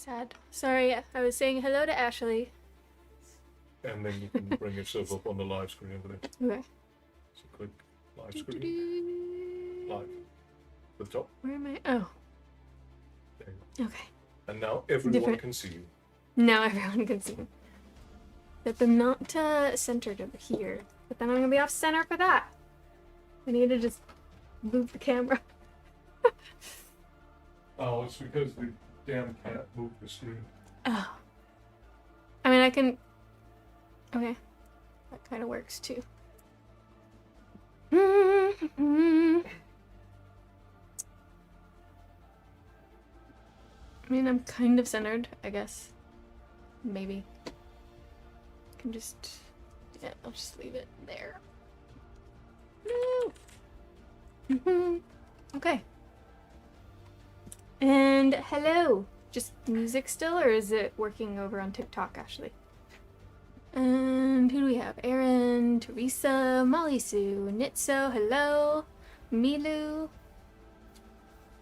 sad. Sorry, I was saying hello to Ashley. And then you can bring yourself up on the live screen over there. Okay. So click live screen. Live. At the top. Where am I? Oh. There you go. Okay. And now everyone can see you. Now everyone can see me. But I'm not centered over here. But then I'm gonna be off center for that. I need to just move the camera. Oh, it's because the damn cat moved the screen. Oh. I mean, I can... Okay. That kind of works, too. I mean, I'm kind of centered, I guess. Maybe. I can just... Yeah, I'll just leave it there. Woo! Okay. And hello! Just music still, or is it working over on TikTok, Ashley? And who do we have? Erin, Teresa, Molly Sue, Nitso, hello, Milu.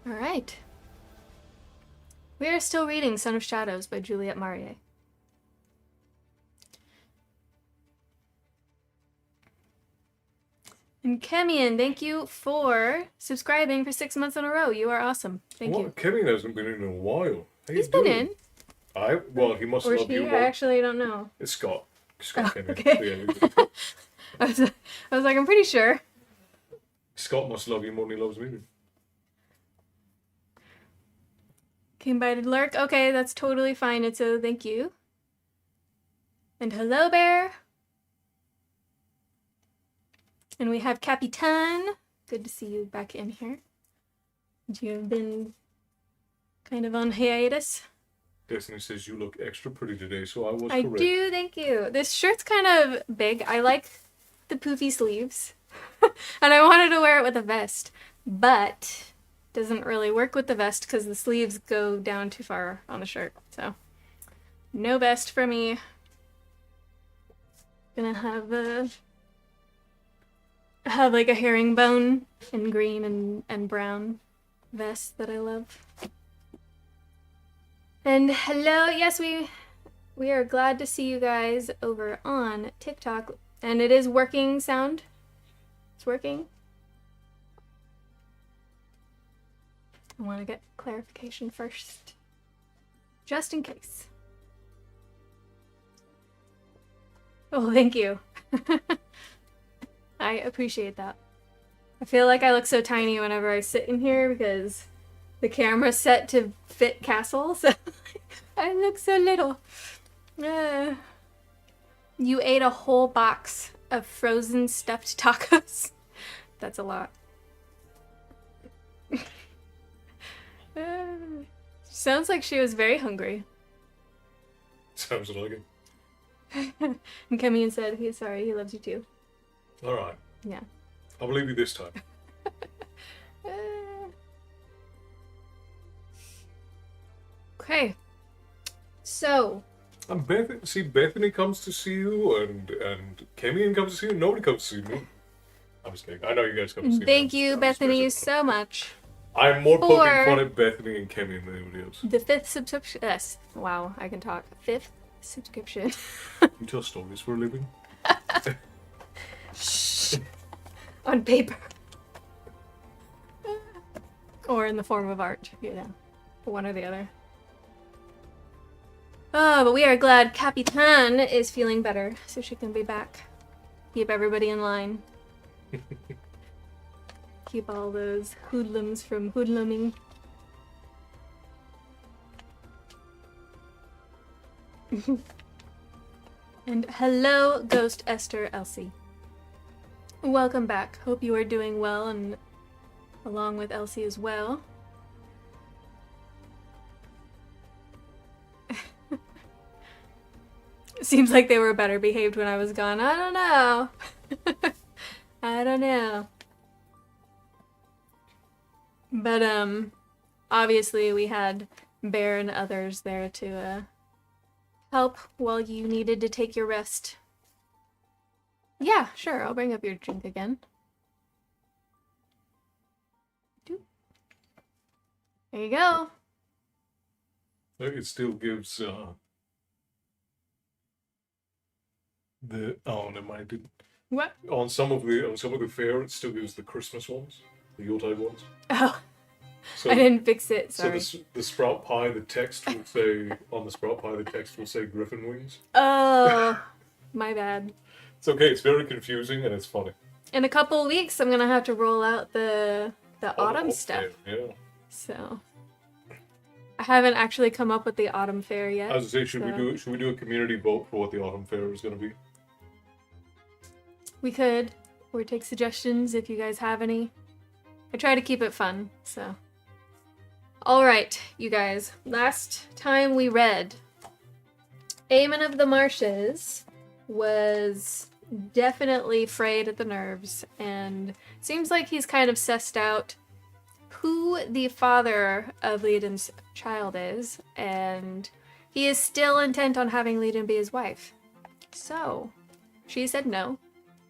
Alright. We are still reading Son of Shadows by Juliette Marie. And Kemian, thank you for subscribing for 6 months in a row. You are awesome. Thank you. Kemian hasn't been in a while. He's been in. Well, he must love you more. I actually don't know. It's Scott. Scott came in. Okay. I was like, I'm pretty sure. Scott must love you more than he loves me. Came by to lurk. Okay, that's totally fine. It's a thank you. And hello, Bear. And we have Capitan. Good to see you back in here. You have been kind of on hiatus. Destiny says you look extra pretty today, so I was correct. I do, thank you. This shirt's kind of big. I like the poofy sleeves. And I wanted to wear it with a vest, but doesn't really work with the vest because the sleeves go down too far on the shirt. So no vest for me. Gonna have like a herringbone and green and brown vest that I love. And hello, yes, we are glad to see you guys over on TikTok. And it is working sound. It's working. I want to get clarification first. Just in case. Oh, thank you. I appreciate that. I feel like I look so tiny whenever I sit in here because the camera's set to fit Castle, so I look so little. You ate a whole box of frozen stuffed tacos. That's a lot. Sounds like she was very hungry. Sounds like it. And Kemian said he's sorry, he loves you too. Alright. Yeah. I'll believe you this time. Okay. So. And Bethany comes to see you, and Kemian comes to see you. Nobody comes to see me. I'm just kidding. I know you guys come to see me. Thank you, Bethany, so much. I'm more poking fun at Bethany and Kemian than anybody else. The 5th subscription. Yes. Wow, I can talk. 5th subscription. You tell stories for a living? Shh. On paper. Or in the form of art, you know. One or the other. Oh, but we are glad Capitan is feeling better, so she can be back. Keep everybody in line. Keep all those hoodlums from hoodluming. And hello, Ghost Esther Elsie. Welcome back. Hope you are doing well, and along with Elsie as well. Seems like they were better behaved when I was gone. I don't know. I don't know. But, obviously we had Bear and others there to, help while you needed to take your rest. Yeah, sure, I'll bring up your drink again. There you go. It still gives the oh never mind. It didn't. What? On some of the fair, it still gives the Christmas ones, the Yuletide ones. Oh, So I didn't fix it. so Sorry. the sprout pie, the text will say on the sprout pie, the text will say Griffin wings. Oh, my bad. It's okay. It's very confusing and it's funny. In a couple of weeks, I'm gonna have to roll out the autumn stuff. Yeah. So I haven't actually come up with the autumn fair yet. As I say, should so we do a community vote for what the autumn fair is going to be? we could, or take suggestions if you guys have any. I try to keep it fun, so. All right, you guys. Last time we read, Aemon of the Marshes was definitely frayed at the nerves, and seems like he's kind of sussed out who the father of Leodin's child is, and he is still intent on having Leodin be his wife. So, she said no.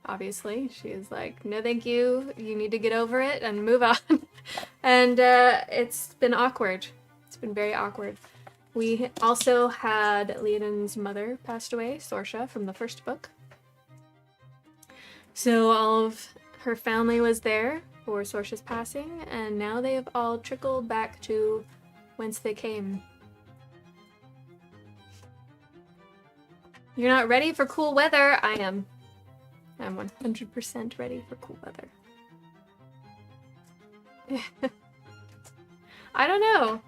Obviously, she is like, no thank you, you need to get over it and move on. And it's been awkward. It's been very awkward. We also had Leodin's mother passed away, Sorsha, from the first book. So all of her family was there for Sorsha's passing, and now they have all trickled back to whence they came. You're not ready for cool weather? I am. I'm 100% ready for cool weather. I don't know.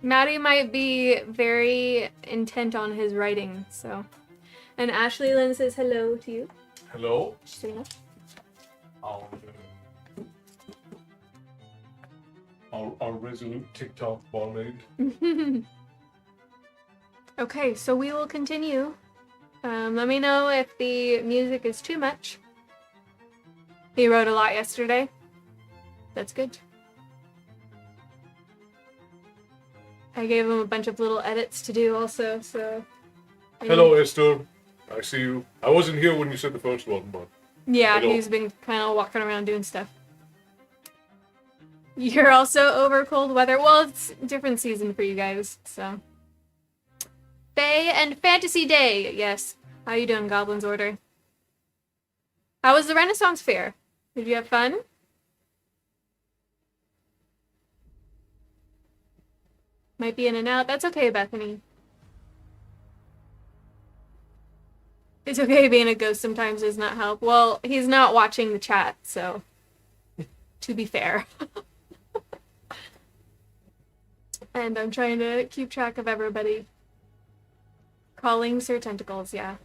Maddie might be very intent on his writing, so. And Ashley Lynn says hello to you. Hello. So you know. Our resolute TikTok barmaid. Okay, so we will continue. Let me know if the music is too much. He wrote a lot yesterday. That's good. I gave him a bunch of little edits to do also, so... Hello, Esther. I see you. I wasn't here when you said the first one, but... Yeah, hello. he's been kind of walking around doing stuff. You're also over cold weather. Well, it's a different season for you guys, so... Fae and Fantasy Day, yes. How you doing, Goblin's Order? How was the Renaissance Fair? Did you have fun? Might be in and out. That's okay, Bethany. It's okay being a ghost sometimes does not help. Well, he's not watching the chat, so... to be fair. And I'm trying to keep track of everybody. Calling Sir Tentacles, yeah.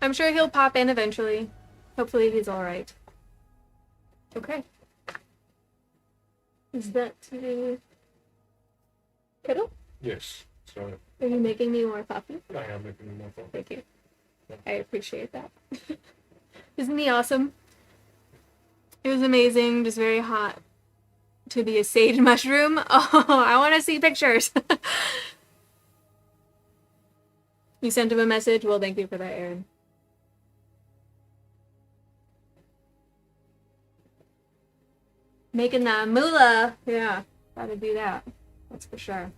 I'm sure he'll pop in eventually. Hopefully he's alright. Okay. Is that Kettle? Yes. Sorry. Are you making me more coffee? I am making more fun. Thank you. I appreciate that. Isn't he awesome? It was amazing, just very hot. To be a sage mushroom? Oh, I want to see pictures. You sent him a message? Well, thank you for that, Aaron. Making that moolah. Yeah, gotta do that. That's for sure.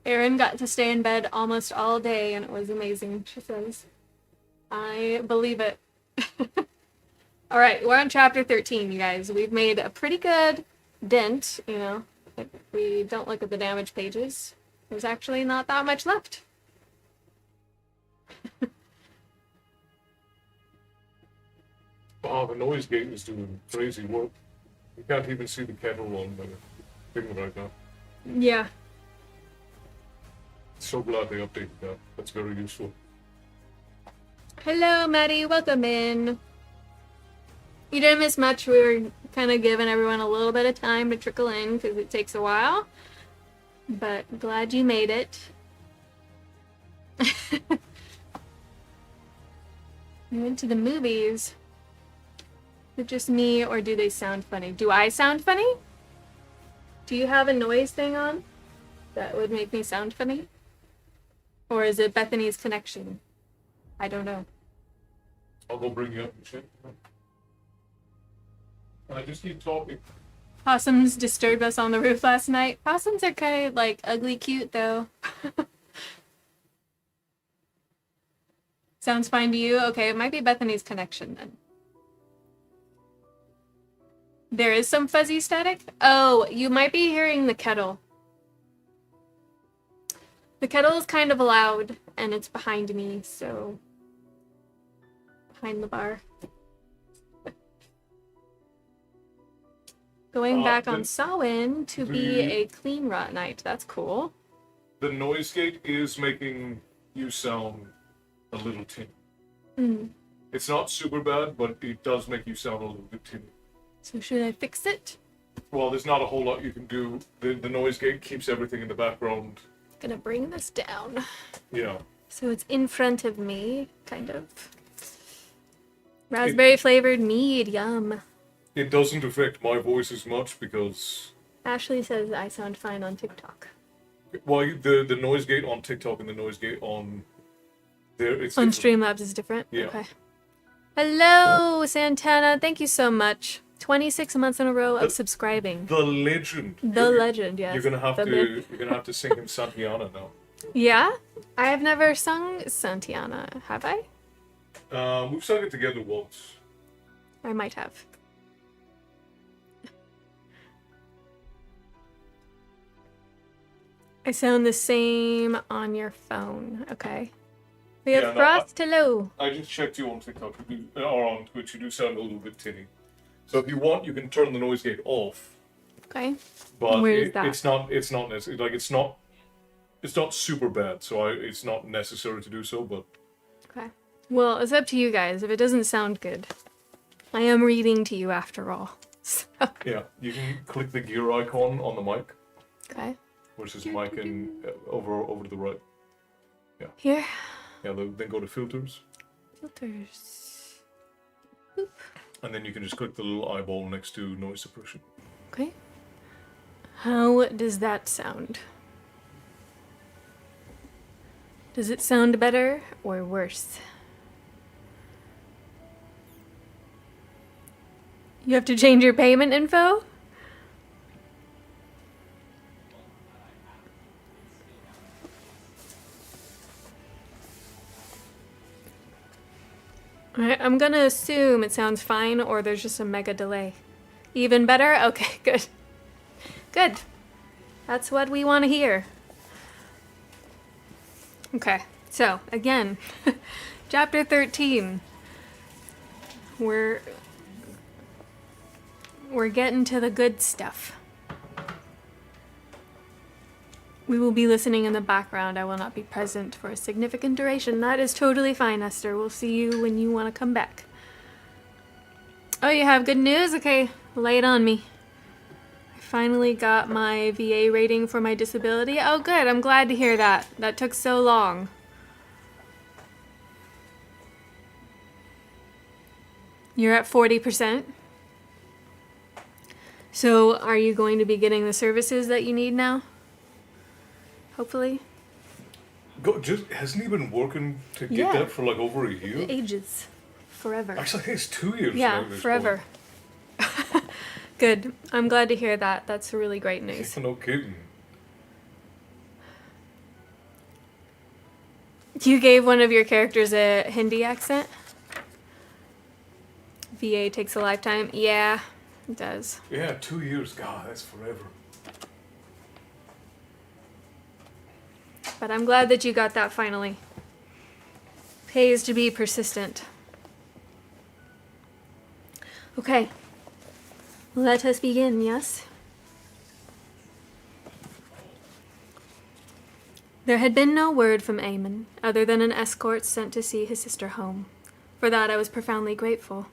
Erin got to stay in bed almost all day and it was amazing, she says. I believe it. Alright, we're on chapter 13, you guys. We've made a pretty good dent, you know. If we don't look at the damage pages, there's actually not that much left. Wow, the noise gate is doing crazy work. You can't even see the kettle on the thing right now. Yeah. So glad they updated that. That's very useful. Hello, Maddie. Welcome in. You didn't miss much. We were kind of giving everyone a little bit of time to trickle in because it takes a while. But glad you made it. You went to the movies. Is it just me or do they sound funny? Do I sound funny? Do you have a noise thing on that would make me sound funny? Or is it Bethany's connection? I don't know. I'll go bring you up and shit. I just keep talking. Possums disturbed us on the roof last night. Possums are kind of like ugly cute though. Sounds fine to you? Okay, it might be Bethany's connection then. There is some fuzzy static? Oh, you might be hearing the kettle. The kettle is kind of loud and it's behind me, so behind the bar. Going back on Samhain to be a clean rot night. That's cool. The noise gate is making you sound a little tinny. It's not super bad, but it does make you sound a little bit tinny. So should I fix it? Well, there's not a whole lot you can do. The noise gate keeps everything in the background. Gonna bring this down. Yeah. So it's in front of me, kind of. Raspberry flavored mead, yum. It doesn't affect my voice as much because... Ashley says I sound fine on TikTok. Well, the noise gate on TikTok and the noise gate on... It's on different. Streamlabs is different? Yeah. Okay. Hello, Santana. Thank you so much. 26 months in a row of subscribing. The legend. The legend, yes. You're gonna have to sing him Santiana now. Yeah? I have never sung Santiana, have I? We've sung it together once. I might have. I sound the same on your phone. Okay. We have Frost. Hello. I just checked you on TikTok or on Twitch. You do sound a little bit tinny. So if you want, you can turn the noise gate off. Okay. But where is that? It's not necessary. Like it's not super bad. So it's not necessary to do so. But okay. Well, it's up to you guys. If it doesn't sound good, I am reading to you after all. So. Yeah, you can click the gear icon on the mic. Okay. Which is mic and over to the right. Yeah. Here. Yeah. Then go to filters. Filters. Boop. And then you can just click the little eyeball next to noise suppression. Okay. How does that sound? Does it sound better or worse? You have to change your payment info? Alright, I'm gonna assume it sounds fine or there's just a mega delay. Even better? Okay, good. Good. That's what we want to hear. Okay, so again, chapter 13. We're getting to the good stuff. We will be listening in the background. I will not be present for a significant duration. That is totally fine, Esther. We'll see you when you want to come back. Oh, you have good news? Okay, lay it on me. I finally got my VA rating for my disability. Oh, good. I'm glad to hear that. That took so long. You're at 40%. So, are you going to be getting the services that you need now? Hopefully. Hasn't he been working to get that for like over a year? Ages. Forever. Actually, I think it's 2 years. Yeah, now, forever. Good. I'm glad to hear that. That's really great news. No kidding. You gave one of your characters a Hindi accent? VA takes a lifetime. Yeah, it does. Yeah, 2 years. God, that's forever. But I'm glad that you got that finally. Pays to be persistent. Okay. Let us begin, yes? There had been no word from Eamon, other than an escort sent to see his sister home. For that I was profoundly grateful,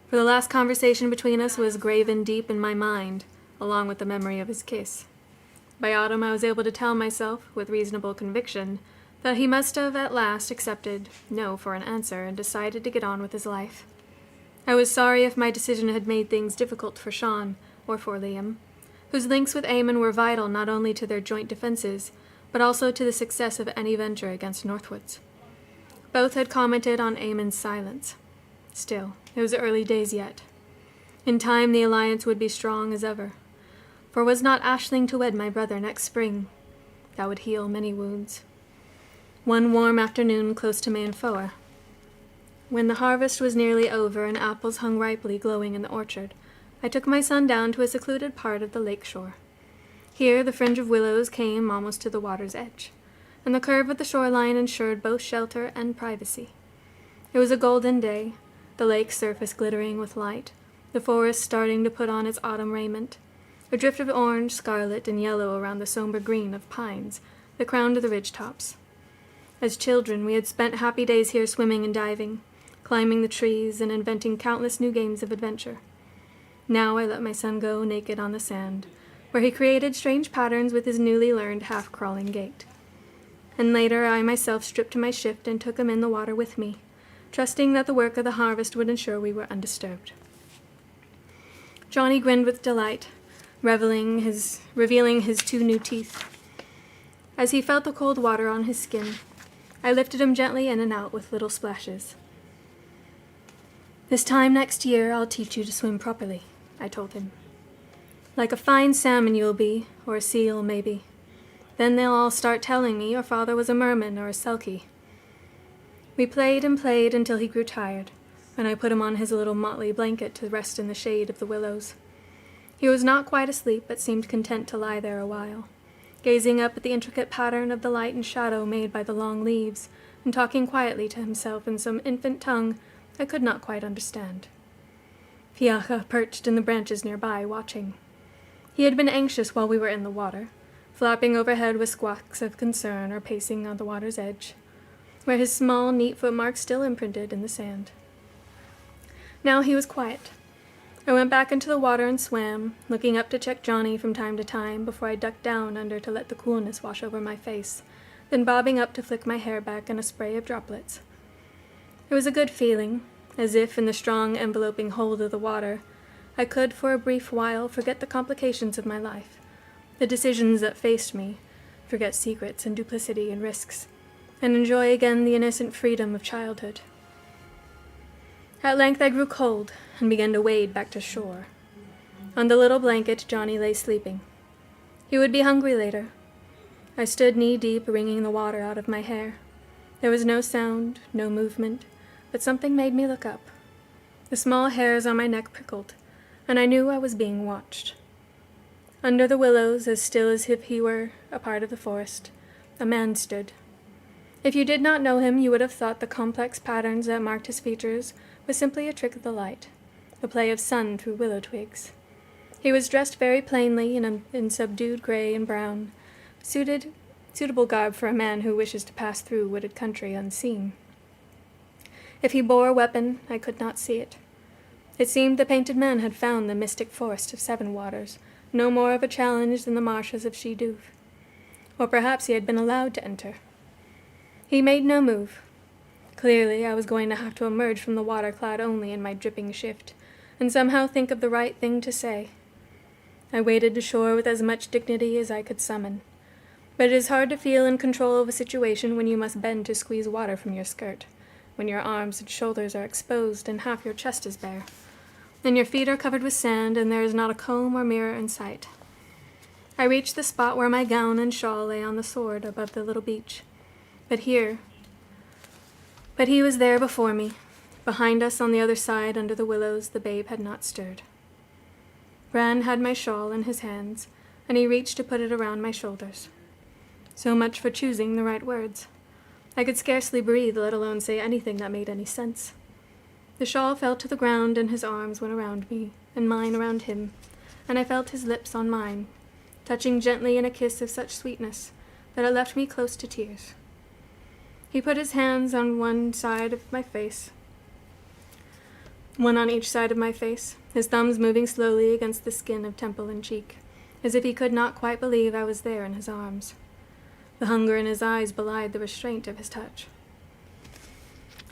for the last conversation between us was graven deep in my mind, along with the memory of his kiss. By autumn I was able to tell myself, with reasonable conviction, that he must have at last accepted no for an answer and decided to get on with his life. I was sorry if my decision had made things difficult for Sean, or for Liam, whose links with Eamon were vital not only to their joint defenses, but also to the success of any venture against Northwoods. Both had commented on Eamon's silence. Still, it was early days yet. In time the alliance would be strong as ever. For was not Aisling to wed my brother next spring? That would heal many wounds. One warm afternoon close to Manfoa, when the harvest was nearly over and apples hung ripely glowing in the orchard, I took my son down to a secluded part of the lake shore. Here the fringe of willows came almost to the water's edge, and the curve of the shoreline ensured both shelter and privacy. It was a golden day, the lake's surface glittering with light, the forest starting to put on its autumn raiment, a drift of orange, scarlet, and yellow around the somber green of pines that crowned the ridge tops. As children, we had spent happy days here swimming and diving, climbing the trees and inventing countless new games of adventure. Now I let my son go naked on the sand, where he created strange patterns with his newly learned half-crawling gait. And later I myself stripped to my shift and took him in the water with me, trusting that the work of the harvest would ensure we were undisturbed. Johnny grinned with delight, revealing his 2 new teeth. As he felt the cold water on his skin, I lifted him gently in and out with little splashes. "This time next year I'll teach you to swim properly," I told him. "Like a fine salmon you'll be, or a seal maybe. Then they'll all start telling me your father was a merman or a selkie." We played and played until he grew tired, and I put him on his little motley blanket to rest in the shade of the willows. He was not quite asleep, but seemed content to lie there a while, gazing up at the intricate pattern of the light and shadow made by the long leaves, and talking quietly to himself in some infant tongue I could not quite understand. Fiacha perched in the branches nearby, watching. He had been anxious while we were in the water, flapping overhead with squawks of concern or pacing on the water's edge, where his small, neat footmarks still imprinted in the sand. Now he was quiet. I went back into the water and swam, looking up to check Johnny from time to time before I ducked down under to let the coolness wash over my face, then bobbing up to flick my hair back in a spray of droplets. It was a good feeling, as if in the strong enveloping hold of the water, I could for a brief while forget the complications of my life, the decisions that faced me, forget secrets and duplicity and risks, and enjoy again the innocent freedom of childhood. At length I grew cold and began to wade back to shore. On the little blanket Johnny lay sleeping. He would be hungry later. I stood knee-deep, wringing the water out of my hair. There was no sound, no movement, but something made me look up. The small hairs on my neck prickled, and I knew I was being watched. Under the willows, as still as if he were a part of the forest, a man stood. If you did not know him, you would have thought the complex patterns that marked his features was simply a trick of the light, the play of sun through willow twigs. He was dressed very plainly in subdued gray and brown, suitable garb for a man who wishes to pass through wooded country unseen. If he bore a weapon, I could not see it. It seemed the painted man had found the mystic forest of Seven Waters no more of a challenge than the marshes of Shidoof. Or perhaps he had been allowed to enter. He made no move. Clearly, I was going to have to emerge from the water clad only in my dripping shift, and somehow think of the right thing to say. I waded to shore with as much dignity as I could summon. But it is hard to feel in control of a situation when you must bend to squeeze water from your skirt, when your arms and shoulders are exposed and half your chest is bare, and your feet are covered with sand and there is not a comb or mirror in sight. I reached the spot where my gown and shawl lay on the sward above the little beach. But he was there before me. Behind us on the other side under the willows the babe had not stirred. Bran had my shawl in his hands, and he reached to put it around my shoulders. So much for choosing the right words. I could scarcely breathe, let alone say anything that made any sense. The shawl fell to the ground and his arms went around me, and mine around him, and I felt his lips on mine, touching gently in a kiss of such sweetness that it left me close to tears. He put his hands on one side of my face, one on each side of my face, his thumbs moving slowly against the skin of temple and cheek, as if he could not quite believe I was there in his arms. The hunger in his eyes belied the restraint of his touch.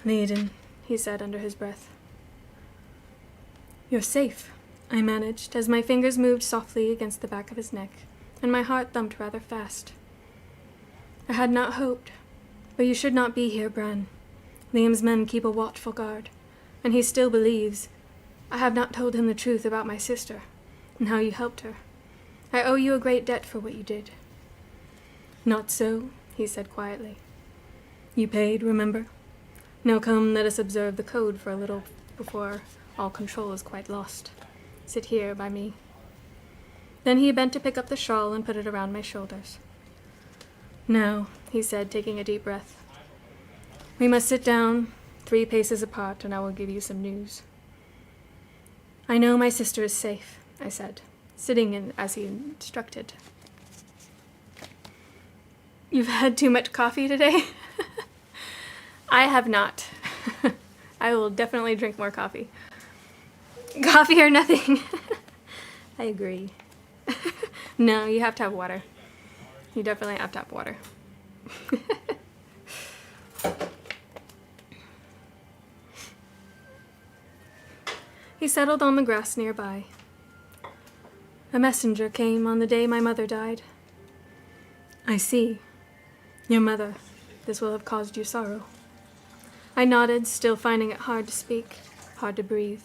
"Leiden," he said under his breath. "You're safe," I managed, as my fingers moved softly against the back of his neck, and my heart thumped rather fast. "I had not hoped, but you should not be here, Bran. Liam's men keep a watchful guard, and he still believes, I have not told him the truth about my sister, and how you helped her. I owe you a great debt for what you did." "Not so," he said quietly. "You paid, remember? Now come, let us observe the code for a little before all control is quite lost. Sit here by me." Then he bent to pick up the shawl and put it around my shoulders. "Now," he said, taking a deep breath, "we must sit down 3 paces apart, and I will give you some news." "I know my sister is safe," I said, sitting in as he instructed. "You've had too much coffee today?" "I have not. I will definitely drink more coffee. Coffee or nothing." I agree. No, you have to have water. You definitely have to have water. He settled on the grass nearby. "A messenger came on the day my mother died." "I see. Your mother. This will have caused you sorrow." I nodded, still finding it hard to speak, hard to breathe,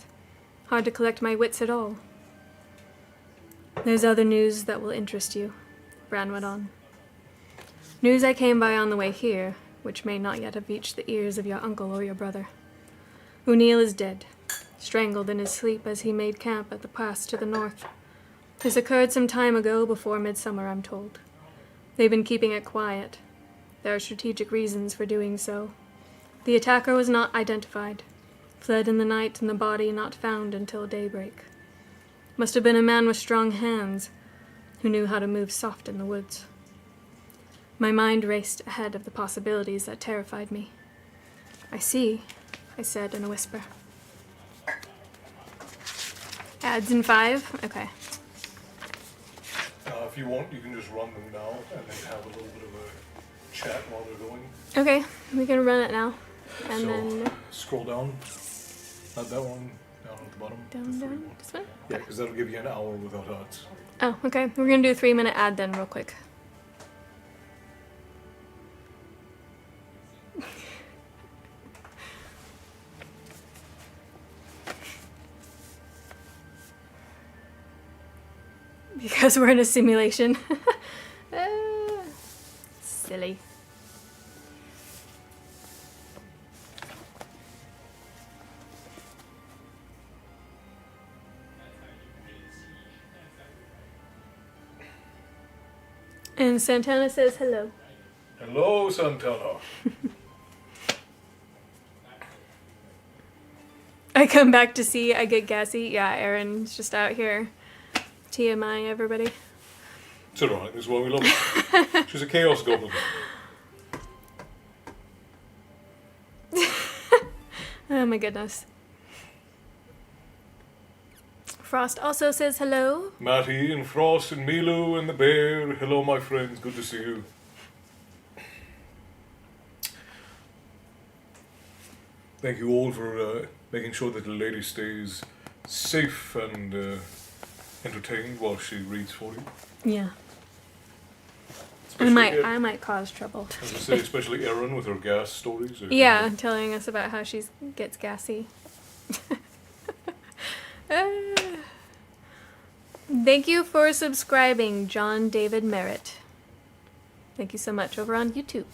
hard to collect my wits at all. "There's other news that will interest you," Bran went on. "News I came by on the way here, which may not yet have reached the ears of your uncle or your brother. Oonagh is dead, strangled in his sleep as he made camp at the pass to the north. This occurred some time ago, before midsummer, I'm told. They've been keeping it quiet. There are strategic reasons for doing so. The attacker was not identified, fled in the night, and the body not found until daybreak. Must have been a man with strong hands, who knew how to move soft in the woods." My mind raced ahead of the possibilities that terrified me. "I see," I said in a whisper. Ads in 5? Okay. If you want, you can just run them now and then have a little bit of a chat while they're going. Okay, we can run it now. And So, then scroll down. Not that one. Down at the bottom. down, The 3 down. one. This one? Yeah, because that'll give you an hour without ads. Oh, okay. We're gonna do a 3-minute ad then, real quick. Because we're in a simulation. Silly. And Santana says hello. Hello, Santana. I come back to see, I get gassy. Yeah, Erin's just out here. TMI, everybody. It's alright, that's why we love her. She's a chaos goblin. Oh my goodness. Frost also says hello. Matty and Frost and Milu and the bear. Hello, my friends. Good to see you. Thank you all for making sure that the lady stays safe and entertained while she reads for you. Yeah. Especially I might cause trouble. As I say, especially Erin with her gas stories. Yeah, telling us about how she gets gassy. Thank you for subscribing, John David Merritt. Thank you so much over on YouTube.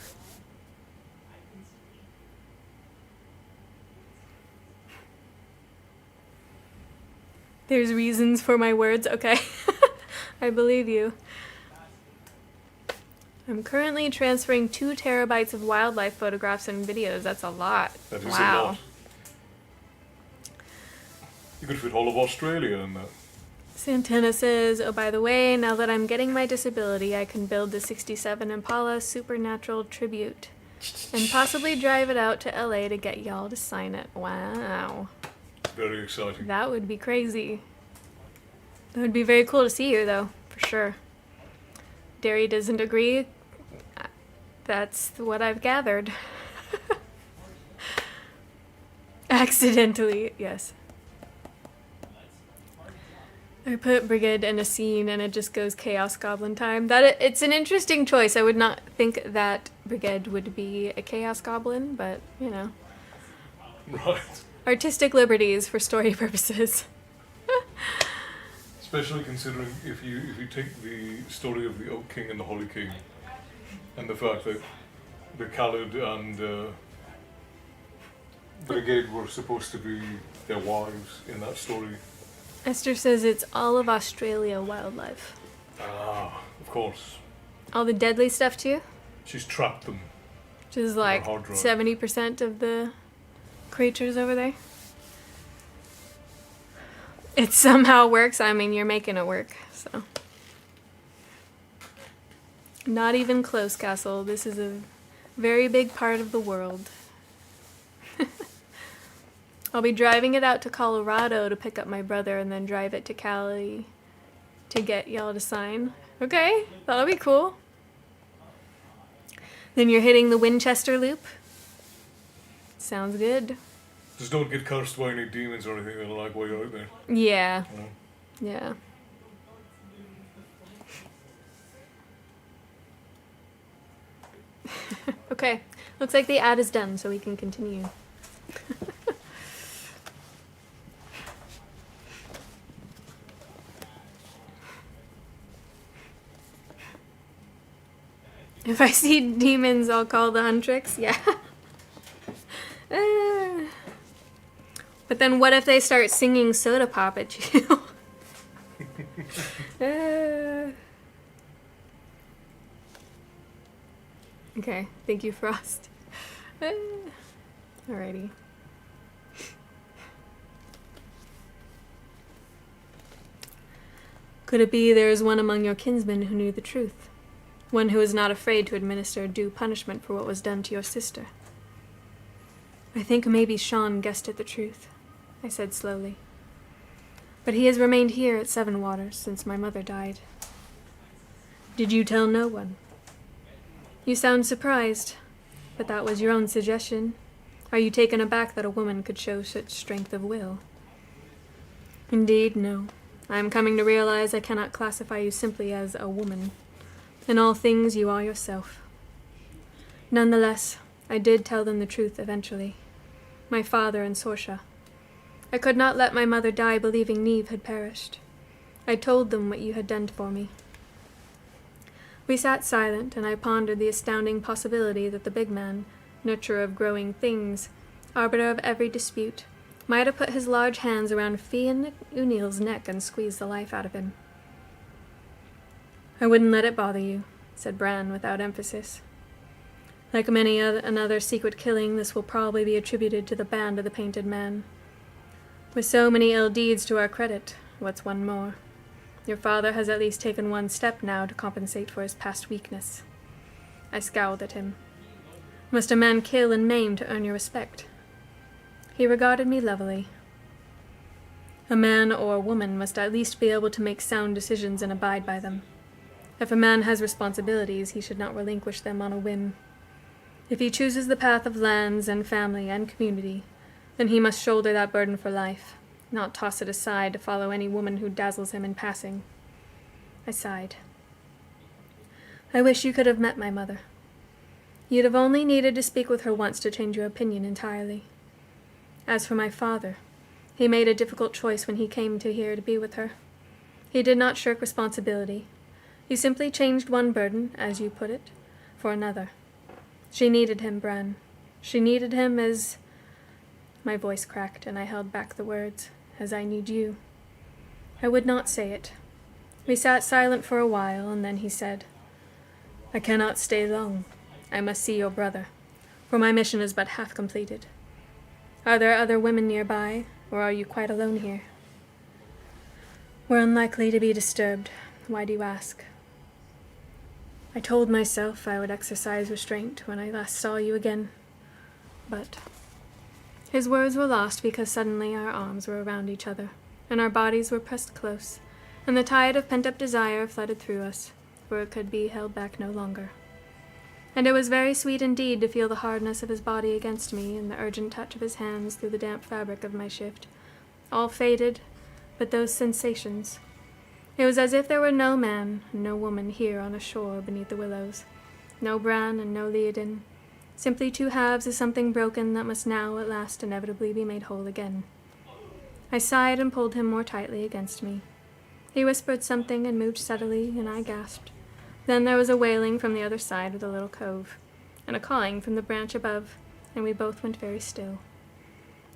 There's reasons for my words. Okay. I believe you. I'm currently transferring 2 terabytes of wildlife photographs and videos. That's a lot. That is wow. a lot. You could fit all of Australia in that. Santana says, oh, by the way, now that I'm getting my disability, I can build the 67 Impala Supernatural Tribute and possibly drive it out to LA to get y'all to sign it. Wow. Very exciting. That would be crazy. That would be very cool to see you, though, for sure. Derry doesn't agree. That's what I've gathered. Accidentally, yes. I put Brigid in a scene and it just goes Chaos Goblin time. It's an interesting choice. I would not think that Brigid would be a Chaos Goblin, but, you know. Right. artistic liberties for story purposes. Especially considering if you take the story of the Oak King and the Holly King, and the fact that the Khalid and Brigade were supposed to be their wives in that story. Esther says it's all of Australia wildlife. Ah, of course. All the deadly stuff too? She's trapped them. Which is like hard drive. 70% of the creatures over there. It somehow works. I mean, you're making it work, so. Not even close, Castle. This is a very big part of the world. I'll be driving it out to Colorado to pick up my brother and then drive it to Cali to get y'all to sign. Okay, that'll be cool. Then you're hitting the Winchester Loop. Sounds good. Just don't get cursed by any demons or anything that'll like while you're out there. Yeah. You know? Yeah. Okay, looks like the ad is done, so we can continue. If I see demons, I'll call the Huntrix. Yeah. But then what if they start singing Soda Pop at you? Okay, thank you, Frost. Alrighty. Could it be there is one among your kinsmen who knew the truth? One who is not afraid to administer due punishment for what was done to your sister? I think maybe Sean guessed at the truth, I said slowly. But he has remained here at Seven Waters since my mother died. Did you tell no one? You sound surprised, but that was your own suggestion. Are you taken aback that a woman could show such strength of will? Indeed, no. I am coming to realize I cannot classify you simply as a woman. In all things, you are yourself. Nonetheless, I did tell them the truth eventually. My father and Sorsha. I could not let my mother die believing Neve had perished. I told them what you had done for me. We sat silent, and I pondered the astounding possibility that the big man, nurturer of growing things, arbiter of every dispute, might have put his large hands around Fian O'Neill's neck and squeezed the life out of him. I wouldn't let it bother you, said Bran without emphasis. Like many another secret killing, this will probably be attributed to the band of the Painted Man. With so many ill deeds to our credit, what's one more? Your father has at least taken one step now to compensate for his past weakness. I scowled at him. Must a man kill and maim to earn your respect? He regarded me levelly. A man or a woman must at least be able to make sound decisions and abide by them. If a man has responsibilities, he should not relinquish them on a whim. If he chooses the path of lands and family and community, then he must shoulder that burden for life, not toss it aside to follow any woman who dazzles him in passing. I sighed. I wish you could have met my mother. You'd have only needed to speak with her once to change your opinion entirely. As for my father, he made a difficult choice when he came to here to be with her. He did not shirk responsibility. He simply changed one burden, as you put it, for another. She needed him, Bran. She needed him as... My voice cracked, and I held back the words, as I need you. I would not say it. We sat silent for a while, and then he said, I cannot stay long. I must see your brother, for my mission is but half completed. Are there other women nearby, or are you quite alone here? We're unlikely to be disturbed. Why do you ask? I told myself I would exercise restraint when I last saw you again, but... His words were lost because suddenly our arms were around each other, and our bodies were pressed close, and the tide of pent-up desire flooded through us, for it could be held back no longer. And it was very sweet indeed to feel the hardness of his body against me and the urgent touch of his hands through the damp fabric of my shift. All faded, but those sensations... It was as if there were no man, no woman here on a shore beneath the willows. No Bran and no Leodin. Simply two halves of something broken that must now, at last, inevitably be made whole again. I sighed and pulled him more tightly against me. He whispered something and moved subtly, and I gasped. Then there was a wailing from the other side of the little cove, and a cawing from the branch above, and we both went very still.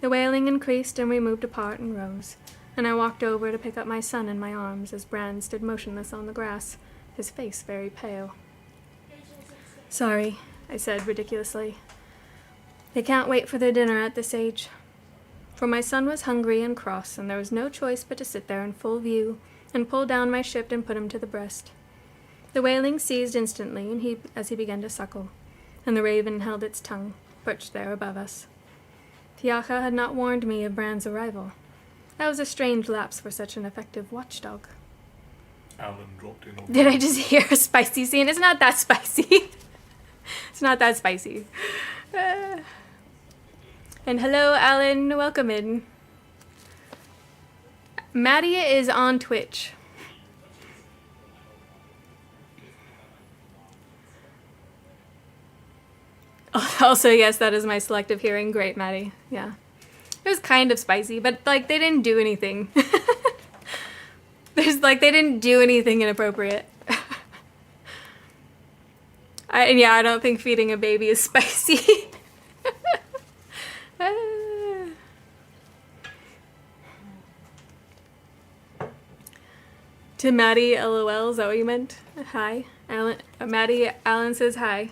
The wailing increased, and we moved apart and rose, and I walked over to pick up my son in my arms as Bran stood motionless on the grass, his face very pale. "Sorry," I said ridiculously. "They can't wait for their dinner at this age." For my son was hungry and cross, and there was no choice but to sit there in full view and pull down my shift and put him to the breast. The wailing ceased instantly, and as he began to suckle, and the raven held its tongue, perched there above us. Tiacha had not warned me of Bran's arrival. That was a strange lapse for such an effective watchdog. Alan dropped in on Did I just hear a spicy scene? It's not that spicy. It's not that spicy. And hello, Alan. Welcome in. Maddie is on Twitch. Also, yes, that is my selective hearing. Great, Maddie. Yeah. It was kind of spicy, but, like, they didn't do anything. They didn't do anything inappropriate. I don't think feeding a baby is spicy. To Maddie, LOL, is that what you meant? Hi. Alan, Maddie, Alan says hi.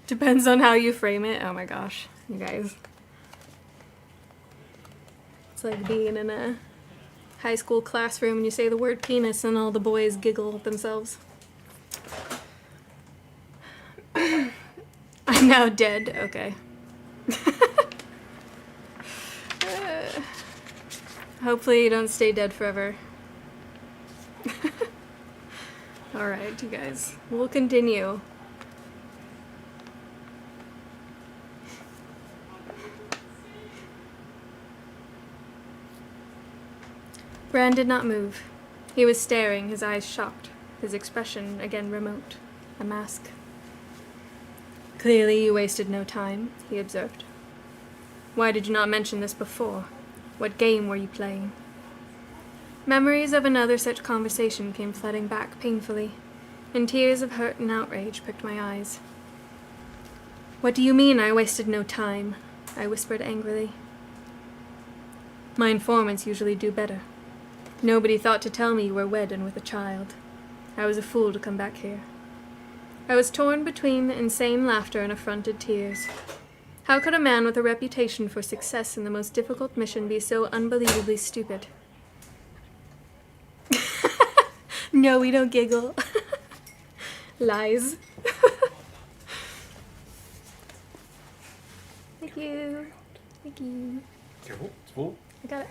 Depends on how you frame it. Oh my gosh, you guys. It's like being in a high school classroom and you say the word penis and all the boys giggle at themselves. I'm now dead. Okay. Hopefully you don't stay dead forever. Alright, you guys. We'll continue. Bran did not move. He was staring, his eyes shocked, his expression again remote, a mask. "Clearly you wasted no time," he observed. "Why did you not mention this before? What game were you playing?" Memories of another such conversation came flooding back painfully, and tears of hurt and outrage pricked my eyes. "What do you mean I wasted no time?" I whispered angrily. "My informants usually do better. Nobody thought to tell me you were wed and with a child. I was a fool to come back here." I was torn between insane laughter and affronted tears. How could a man with a reputation for success in the most difficult mission be so unbelievably stupid? No, we don't giggle. Lies. Thank you. Thank you. Careful, it's full. I got it.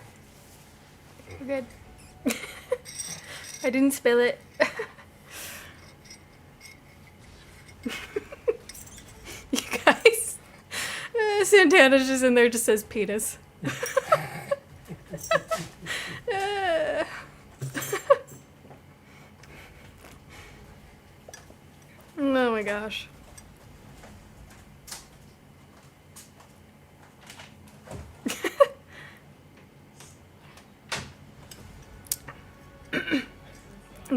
We're good. I didn't spill it. You guys. Santana's just in there, just says penis. Oh my gosh.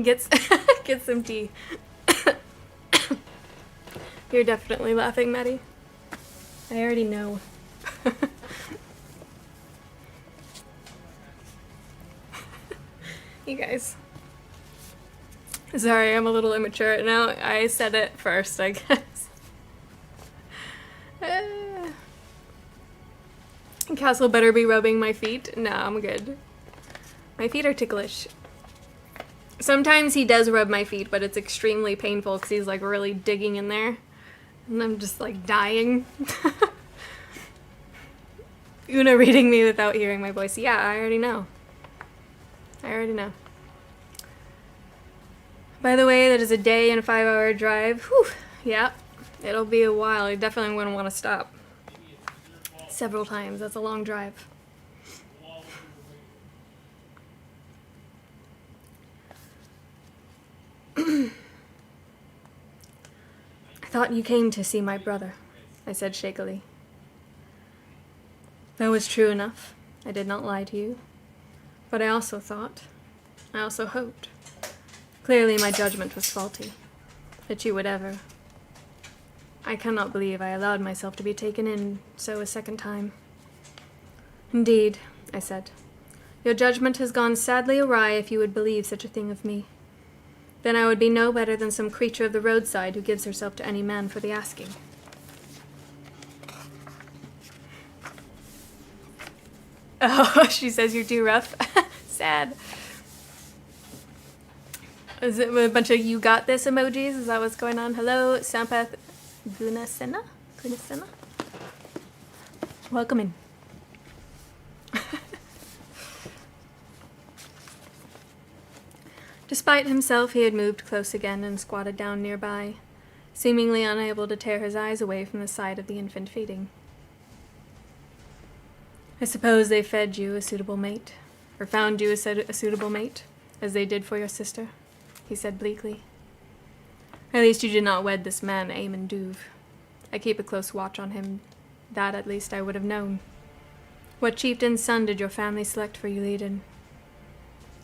Get some tea. You're definitely laughing, Maddie. I already know. You guys. Sorry, I'm a little immature now. I said it first, I guess. Castle better be rubbing my feet. No, I'm good. My feet are ticklish. Sometimes he does rub my feet, but it's extremely painful because he's like really digging in there. And I'm just like dying. Oonagh reading me without hearing my voice. Yeah, I already know. I already know. By the way, that is a day and a 5-hour drive. Whew. Yeah, it'll be a while. I definitely wouldn't want to stop. Several times. That's a long drive. thought you came to see my brother, I said shakily. That was true enough. I did not lie to you. But I also hoped. Clearly my judgment was faulty. That you would ever. I cannot believe I allowed myself to be taken in so a second time. Indeed, I said. Your judgment has gone sadly awry if you would believe such a thing of me. Then I would be no better than some creature of the roadside who gives herself to any man for the asking. Oh, she says you're too rough. Sad. Is it a bunch of you got this emojis? Is that what's going on? Hello, Sampath Gunasena? Welcome in. Despite himself, he had moved close again and squatted down nearby, seemingly unable to tear his eyes away from the sight of the infant feeding. I suppose they fed you a suitable mate, or found you a suitable mate, as they did for your sister, he said bleakly. At least you did not wed this man, Eamon Duve. I keep a close watch on him. That, at least, I would have known. What chieftain's son did your family select for you, Leiden?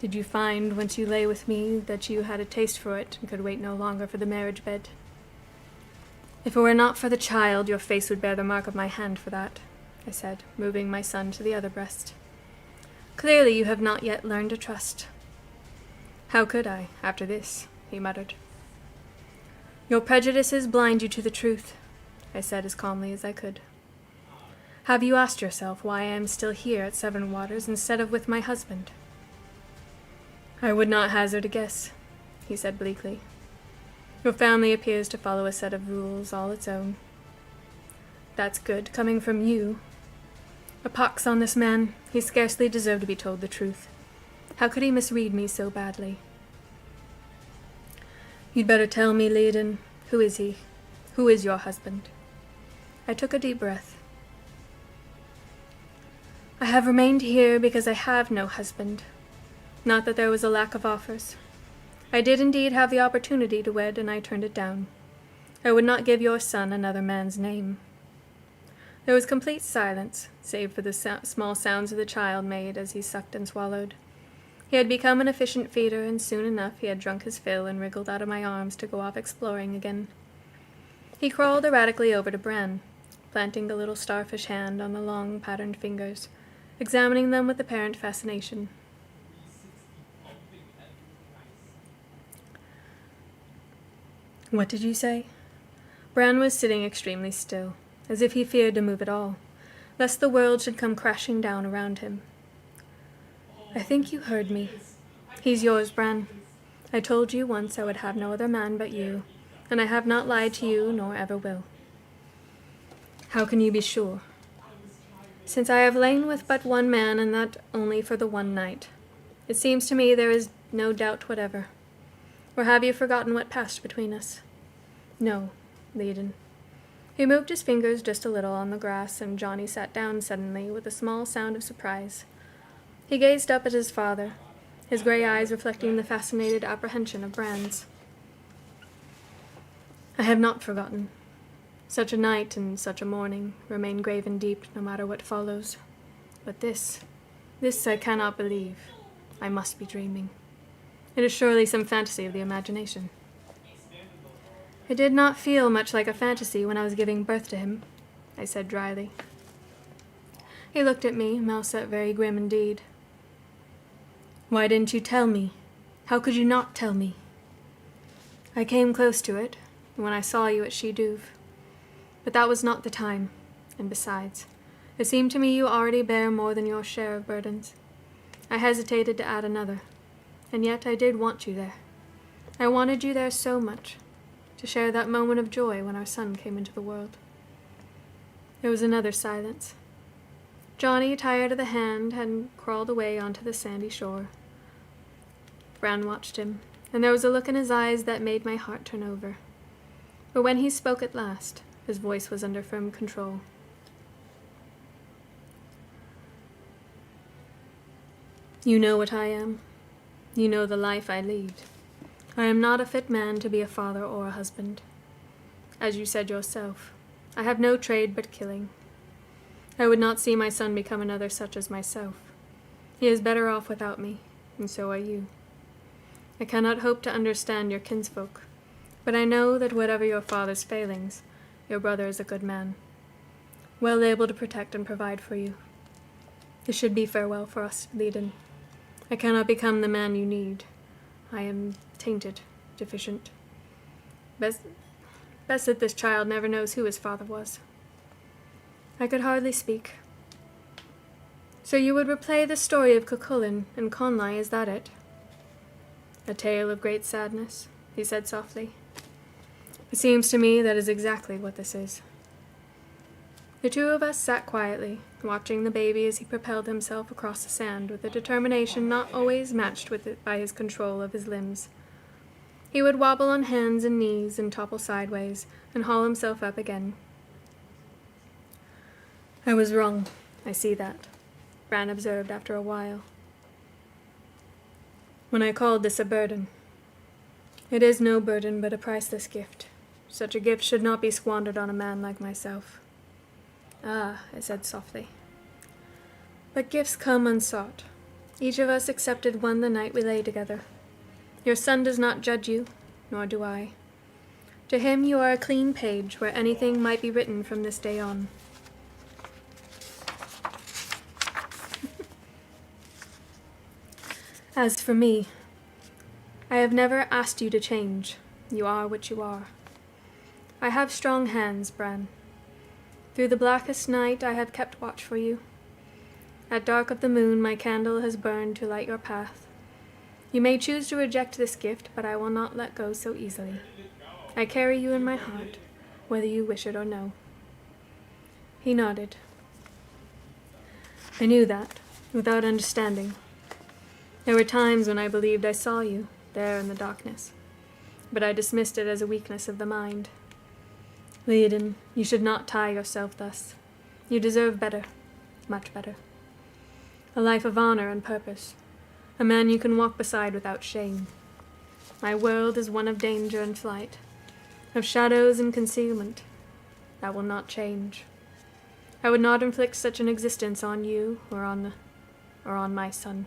Did you find, once you lay with me, that you had a taste for it and could wait no longer for the marriage bed? If it were not for the child, your face would bear the mark of my hand for that, I said, moving my son to the other breast. Clearly you have not yet learned to trust. How could I, after this? He muttered. Your prejudices blind you to the truth, I said as calmly as I could. Have you asked yourself why I am still here at Seven Waters instead of with my husband? I would not hazard a guess, he said bleakly. Your family appears to follow a set of rules all its own. That's good, coming from you. A pox on this man. He scarcely deserved to be told the truth. How could he misread me so badly? You'd better tell me, Leiden. Who is he? Who is your husband? I took a deep breath. I have remained here because I have no husband. Not that there was a lack of offers. I did indeed have the opportunity to wed, and I turned it down. I would not give your son another man's name. There was complete silence, save for the small sounds the child made as he sucked and swallowed. He had become an efficient feeder, and soon enough he had drunk his fill and wriggled out of my arms to go off exploring again. He crawled erratically over to Bran, planting a little starfish hand on the long, patterned fingers, examining them with apparent fascination. What did you say? Bran was sitting extremely still, as if he feared to move at all, lest the world should come crashing down around him. I think you heard me. He's yours, Bran. I told you once I would have no other man but you, and I have not lied to you, nor ever will. How can you be sure? Since I have lain with but one man, and that only for the one night, it seems to me there is no doubt whatever. Or have you forgotten what passed between us? No, Leiden. He moved his fingers just a little on the grass, and Johnny sat down suddenly with a small sound of surprise. He gazed up at his father, his gray eyes reflecting the fascinated apprehension of Bran's. I have not forgotten. Such a night and such a morning remain grave and deep no matter what follows. But this I cannot believe. I must be dreaming. It is surely some fantasy of the imagination. It did not feel much like a fantasy when I was giving birth to him, I said dryly. He looked at me, mouth set very grim indeed. Why didn't you tell me? How could you not tell me? I came close to it, when I saw you at Shidouv. But that was not the time, and besides, it seemed to me you already bear more than your share of burdens. I hesitated to add another. And yet I did want you there. I wanted you there so much, to share that moment of joy when our son came into the world. There was another silence. Johnny, tired of the hand, had crawled away onto the sandy shore. Bran watched him, and there was a look in his eyes that made my heart turn over. But when he spoke at last, his voice was under firm control. You know what I am. You know the life I lead. I am not a fit man to be a father or a husband. as you said yourself, I have no trade but killing. I would not see my son become another such as myself. He is better off without me, and so are you. I cannot hope to understand your kinsfolk, but I know that whatever your father's failings, your brother is a good man, well able to protect and provide for you. This should be farewell for us, Leiden. I cannot become the man you need. I am tainted, deficient. Best that this child never knows who his father was. I could hardly speak. So you would replay the story of Cuchulainn and Conlai, is that it? A tale of great sadness, he said softly. It seems to me that is exactly what this is. The two of us sat quietly, watching the baby as he propelled himself across the sand with a determination not always matched with it by his control of his limbs. He would wobble on hands and knees and topple sideways and haul himself up again. I was wrong, I see that, Bran observed after a while. When I called this a burden. It is no burden, but a priceless gift. Such a gift should not be squandered on a man like myself. Ah, I said softly. But gifts come unsought. Each of us accepted one the night we lay together. Your son does not judge you, nor do I. To him you are a clean page where anything might be written from this day on. As for me, I have never asked you to change. You are what you are. I have strong hands, Bran. Through the blackest night I have kept watch for you. At dark of the moon my candle has burned to light your path. You may choose to reject this gift, but I will not let go so easily. I carry you in my heart, whether you wish it or no. He nodded. I knew that, without understanding. There were times when I believed I saw you, there in the darkness, but I dismissed it as a weakness of the mind. Leiden, you should not tie yourself thus. You deserve better, much better. A life of honor and purpose, a man you can walk beside without shame. My world is one of danger and flight, of shadows and concealment. That will not change. I would not inflict such an existence on you or on my son.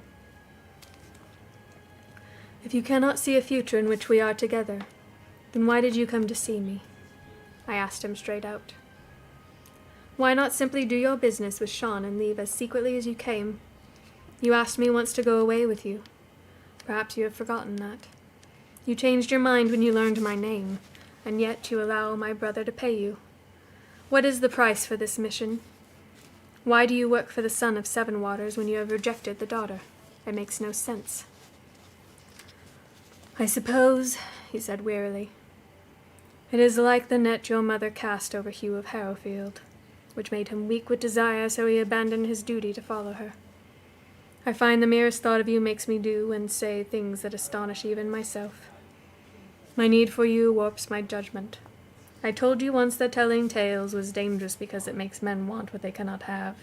If you cannot see a future in which we are together, then why did you come to see me? I asked him straight out. Why not simply do your business with Sean and leave as secretly as you came? You asked me once to go away with you. Perhaps you have forgotten that. You changed your mind when you learned my name, and yet you allow my brother to pay you. What is the price for this mission? Why do you work for the son of Seven Waters when you have rejected the daughter? It makes no sense. I suppose, he said wearily, it is like the net your mother cast over Hugh of Harrowfield, which made him weak with desire, so he abandoned his duty to follow her. I find the merest thought of you makes me do and say things that astonish even myself. My need for you warps my judgment. I told you once that telling tales was dangerous because it makes men want what they cannot have.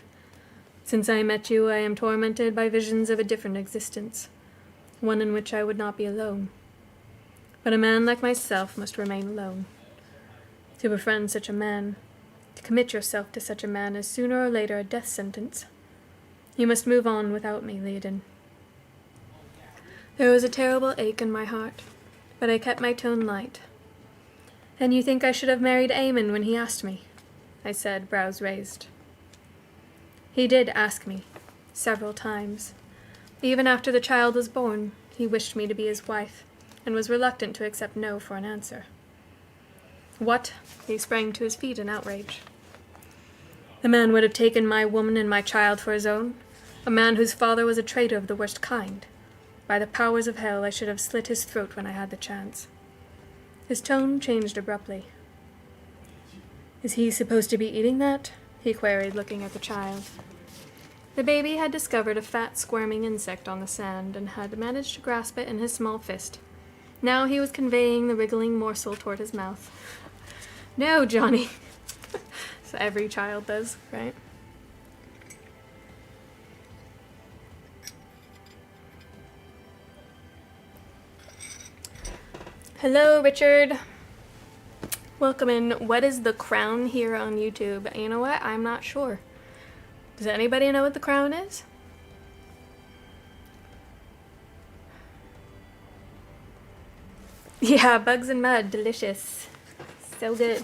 Since I met you, I am tormented by visions of a different existence, one in which I would not be alone. But a man like myself must remain alone. To befriend such a man, to commit yourself to such a man, is sooner or later a death sentence. You must move on without me, Leiden. There was a terrible ache in my heart, but I kept my tone light. And you think I should have married Aemon when he asked me? I said, brows raised. He did ask me, several times. Even after the child was born, he wished me to be his wife, and was reluctant to accept no for an answer. What? He sprang to his feet in outrage. The man would have taken my woman and my child for his own, a man whose father was a traitor of the worst kind. By the powers of hell, I should have slit his throat when I had the chance. His tone changed abruptly. Is he supposed to be eating that? He queried, looking at the child. The baby had discovered a fat, squirming insect on the sand and had managed to grasp it in his small fist. Now he was conveying the wriggling morsel toward his mouth. No, Johnny. So every child does, right? Hello, Richard. Welcome in. What is the crown here on YouTube? You know what? I'm not sure. Does anybody know what the crown is? Yeah, bugs and mud. Delicious. So good.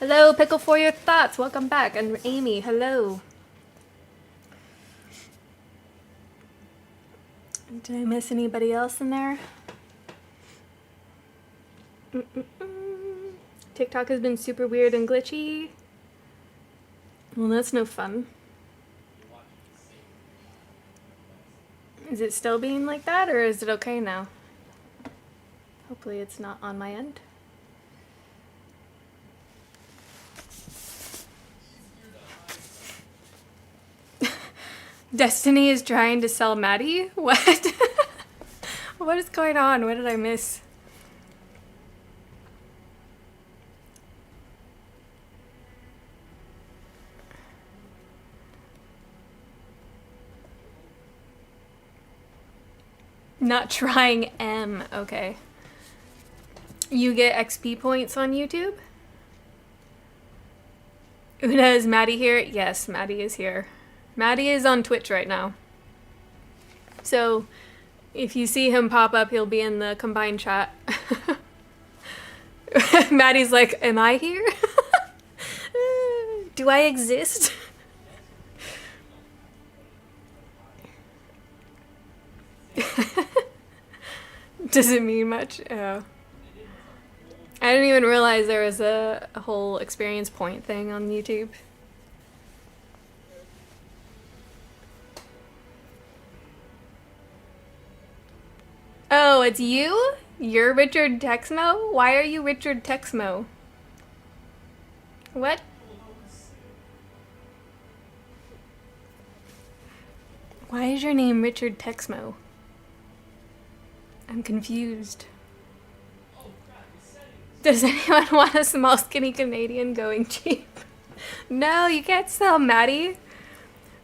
Hello, Pickle for your thoughts. Welcome back. And Amy, hello. Did I miss anybody else in there? TikTok has been super weird and glitchy. Well, that's no fun. Is it still being like that, or is it okay now? Hopefully it's not on my end. Destiny is trying to sell Maddie? What? What is going on? What did I miss? Not trying M. Okay. You get XP points on YouTube? Oonagh, is Maddie here? Yes, Maddie is here. Maddie is on Twitch right now. So, if you see him pop up, he'll be in the combined chat. Maddie's like, am I here? Do I exist? Does it mean much? Oh. I didn't even realize there was a whole experience point thing on YouTube. Oh, it's you? You're Richard Texmo? Why are you Richard Texmo? What? Why is your name Richard Texmo? I'm confused. Does anyone want a small skinny Canadian going cheap? No, you can't sell Maddie.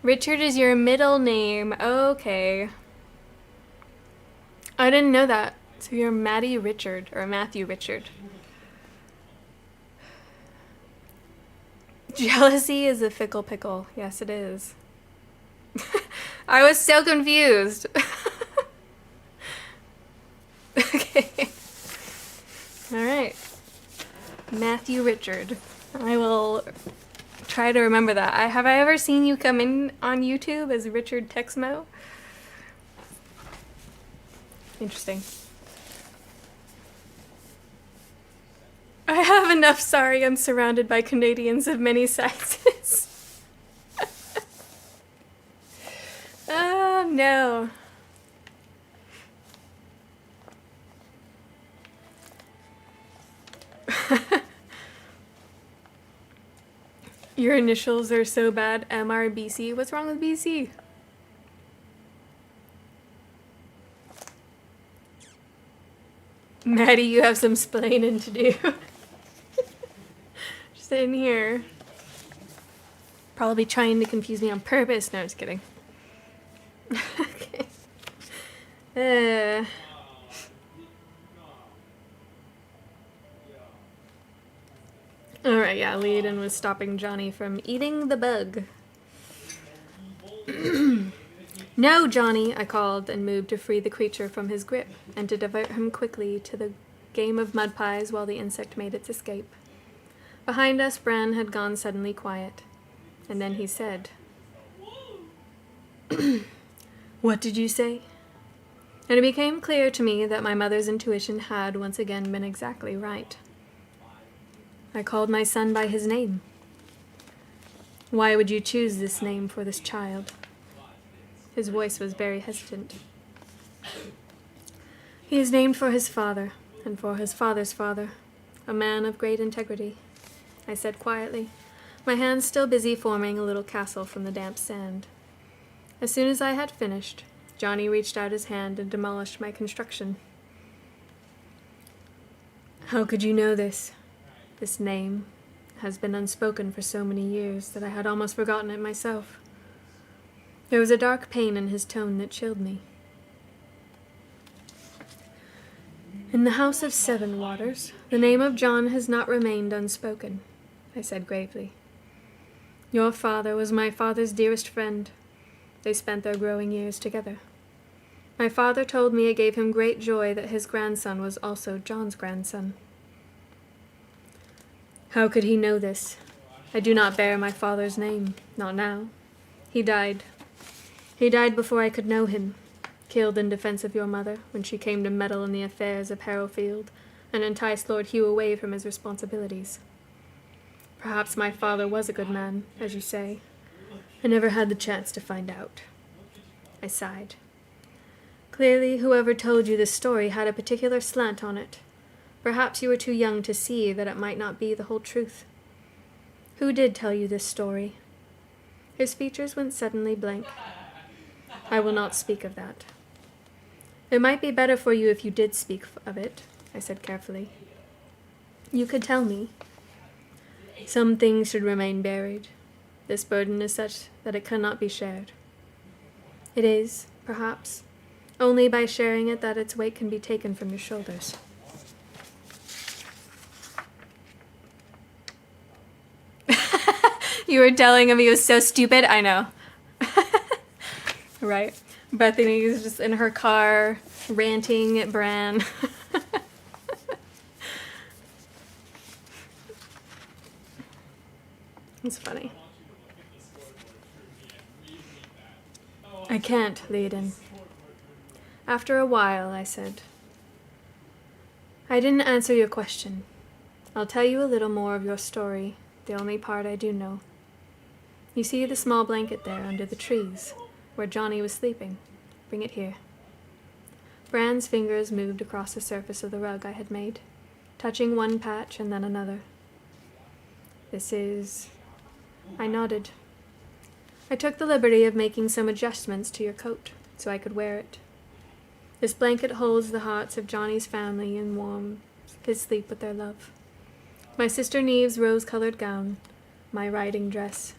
Richard is your middle name. Okay. I didn't know that. So you're Maddie Richard, or Matthew Richard. Jealousy is a fickle pickle. Yes, it is. I was so confused. Okay. Alright. Matthew Richard. I will try to remember that. Have I ever seen you come in on YouTube as Richard Texmo? Interesting. I have enough. Sorry, I'm surrounded by Canadians of many sizes. Oh, no. Your initials are so bad. MRBC. What's wrong with BC? Maddie, you have some splaining to do. Just in here. Probably trying to confuse me on purpose. No, just kidding. Okay. Alright, yeah, Leiden was stopping Johnny from eating the bug. No, Johnny, I called and moved to free the creature from his grip and to divert him quickly to the game of mud pies while the insect made its escape. Behind us, Bran had gone suddenly quiet, and then he said, "What did you say?" And it became clear to me that my mother's intuition had once again been exactly right. I called my son by his name. Why would you choose this name for this child? His voice was very hesitant. He is named for his father, and for his father's father, a man of great integrity, I said quietly, my hands still busy forming a little castle from the damp sand. As soon as I had finished, Johnny reached out his hand and demolished my construction. How could you know this? This name has been unspoken for so many years that I had almost forgotten it myself. There was a dark pain in his tone that chilled me. In the House of Seven Waters, the name of John has not remained unspoken, I said gravely. Your father was my father's dearest friend. They spent their growing years together. My father told me it gave him great joy that his grandson was also John's grandson. How could he know this? I do not bear my father's name, not now. He died. He died before I could know him, killed in defense of your mother when she came to meddle in the affairs of Harrowfield and entice Lord Hugh away from his responsibilities. Perhaps my father was a good man, as you say. I never had the chance to find out. I sighed. Clearly, whoever told you this story had a particular slant on it. Perhaps you were too young to see that it might not be the whole truth. Who did tell you this story? His features went suddenly blank. I will not speak of that. It might be better for you if you did speak of it, I said carefully. You could tell me. Some things should remain buried. This burden is such that it cannot be shared. It is, perhaps, only by sharing it that its weight can be taken from your shoulders. You were telling him he was so stupid? I know. Right. Bethany is just in her car, ranting at Bran. It's funny. I can't, Leodin. After a while, I said. I didn't answer your question. I'll tell you a little more of your story, the only part I do know. You see the small blanket there under the trees, where Johnny was sleeping. Bring it here. Bran's fingers moved across the surface of the rug I had made, touching one patch and then another. This is... I nodded. I took the liberty of making some adjustments to your coat, so I could wear it. This blanket holds the hearts of Johnny's family and warms his sleep with their love. My sister Neve's rose-colored gown, my riding dress,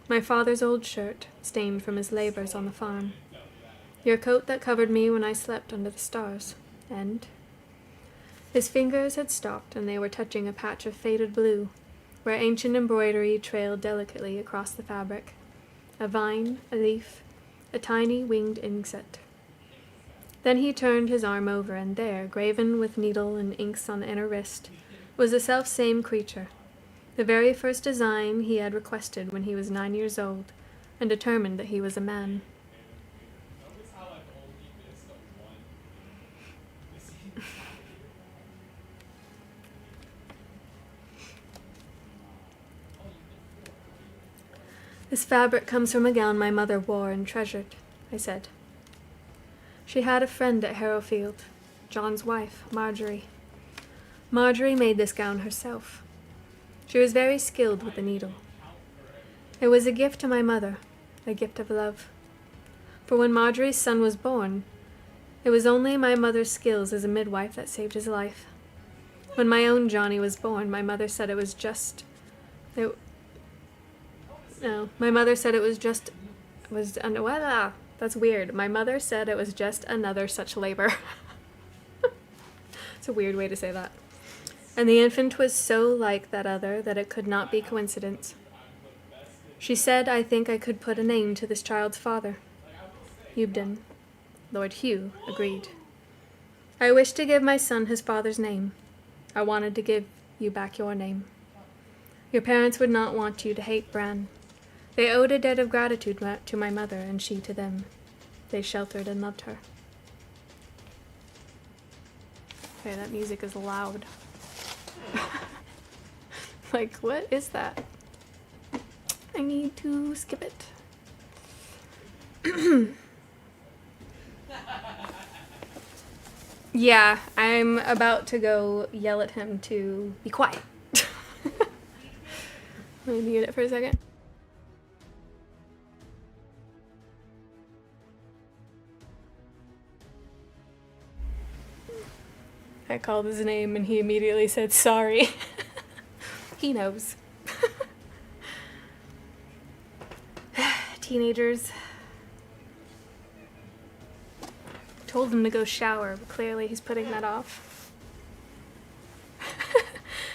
my father's old shirt, stained from his labors on the farm, your coat that covered me when I slept under the stars, and... His fingers had stopped, and they were touching a patch of faded blue, where ancient embroidery trailed delicately across the fabric. A vine, a leaf, a tiny winged insect. Then he turned his arm over, and there, graven with needle and inks on the inner wrist, was the self-same creature, the very first design he had requested when he was 9 years old, and determined that he was a man. This fabric comes from a gown my mother wore and treasured, I said. She had a friend at Harrowfield, John's wife, Marjorie. Marjorie made this gown herself. She was very skilled with the needle. It was a gift to my mother, a gift of love. For when Marjorie's son was born, it was only my mother's skills as a midwife that saved his life. When my own Johnny was born, my mother said it was just... my mother said it was just... That's weird. My mother said it was just another such labor. It's a weird way to say that. And the infant was so like that other that it could not be coincidence. She said, I think I could put a name to this child's father. Hughdon. Lord Hugh agreed. I wished to give my son his father's name. I wanted to give you back your name. Your parents would not want you to hate Bran. They owed a debt of gratitude to my mother, and she to them. They sheltered and loved her. Okay, that music is loud. Like, what is that? I need to skip it. Yeah, I'm about to go yell at him to be quiet. Let me mute it for a second. I called his name and he immediately said sorry. He knows. Teenagers. Told him to go shower, but clearly he's putting that off.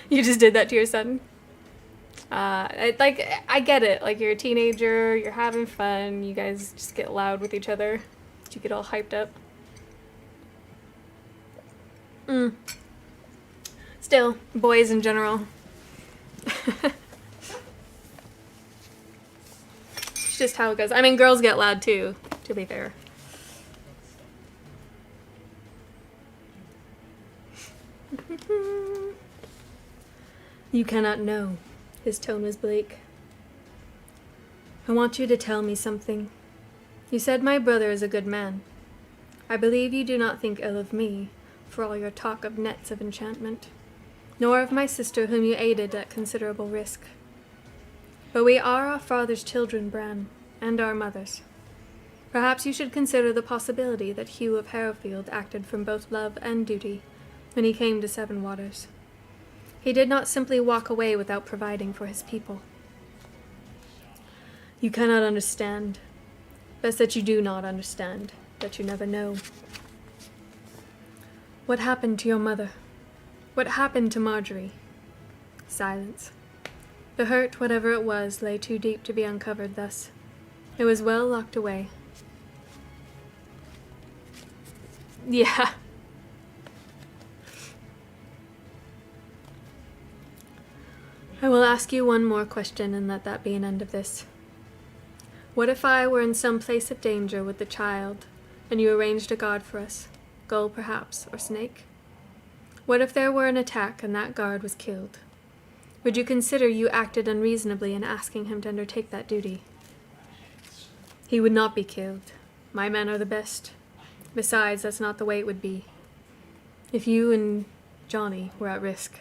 You just did that to your son? I get it. Like, you're a teenager, you're having fun, you guys just get loud with each other. You get all hyped up. Still, boys in general. It's just how it goes. I mean, girls get loud too, to be fair. You cannot know. His tone was bleak. I want you to tell me something. You said my brother is a good man. I believe you do not think ill of me, for all your talk of nets of enchantment, nor of my sister whom you aided at considerable risk. But we are our father's children, Bran, and our mother's. Perhaps you should consider the possibility that Hugh of Harrowfield acted from both love and duty when he came to Seven Waters. He did not simply walk away without providing for his people. You cannot understand. Best that you do not understand, that you never know. What happened to your mother? What happened to Marjorie? Silence. The hurt, whatever it was, lay too deep to be uncovered thus. It was well locked away. Yeah. I will ask you one more question and let that be an end of this. What if I were in some place of danger with the child, and you arranged a guard for us? Gull, perhaps, or snake? What if there were an attack and that guard was killed? Would you consider you acted unreasonably in asking him to undertake that duty? He would not be killed. My men are the best. Besides, that's not the way it would be. If you and Johnny were at risk,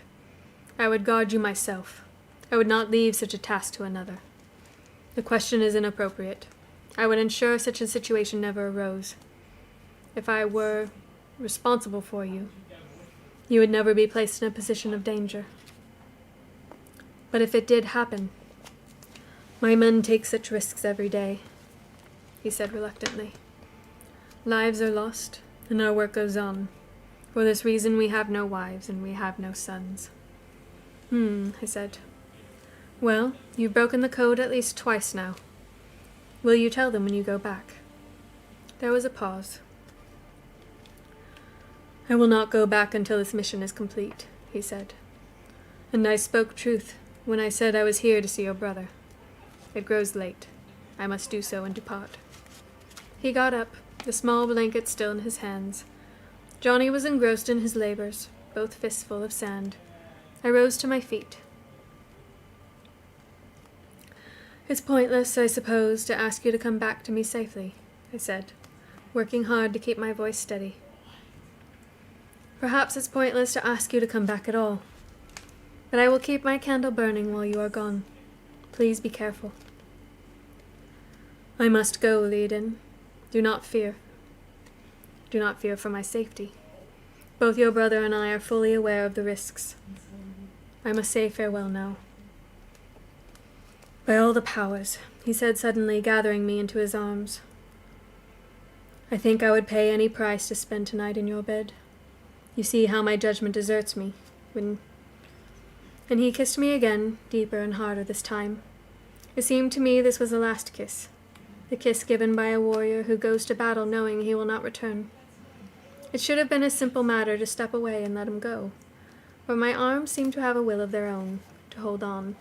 I would guard you myself. I would not leave such a task to another. The question is inappropriate. I would ensure such a situation never arose. If I were responsible for you, you would never be placed in a position of danger. But if it did happen, my men take such risks every day, he said reluctantly. Lives are lost, and our work goes on. For this reason we have no wives, and we have no sons. I said. Well, you've broken the code at least twice now. Will you tell them when you go back? There was a pause. I will not go back until this mission is complete, he said. And I spoke truth when I said I was here to see your brother. It grows late. I must do so and depart. He got up, the small blanket still in his hands. Johnny was engrossed in his labors, both fists full of sand. I rose to my feet. It's pointless, I suppose, to ask you to come back to me safely, I said, working hard to keep my voice steady. Perhaps it's pointless to ask you to come back at all, but I will keep my candle burning while you are gone. Please be careful. I must go, Leodin. Do not fear. Do not fear for my safety. Both your brother and I are fully aware of the risks. I must say farewell now. By all the powers, he said suddenly, gathering me into his arms. I think I would pay any price to spend tonight in your bed. You see how my judgment deserts me, when... And he kissed me again, deeper and harder this time. It seemed to me this was the last kiss, the kiss given by a warrior who goes to battle knowing he will not return. It should have been a simple matter to step away and let him go, but my arms seemed to have a will of their own, to hold on,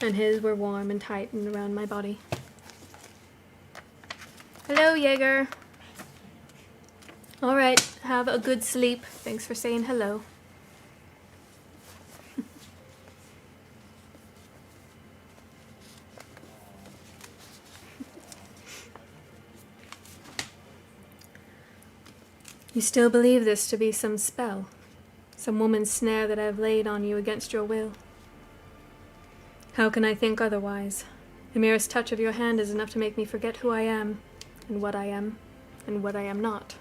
and his were warm and tight and around my body. Hello, Jaeger. All right, have a good sleep. Thanks for saying hello. You still believe this to be some spell? Some woman's snare that I have laid on you against your will? How can I think otherwise? The merest touch of your hand is enough to make me forget who I am, and what I am not.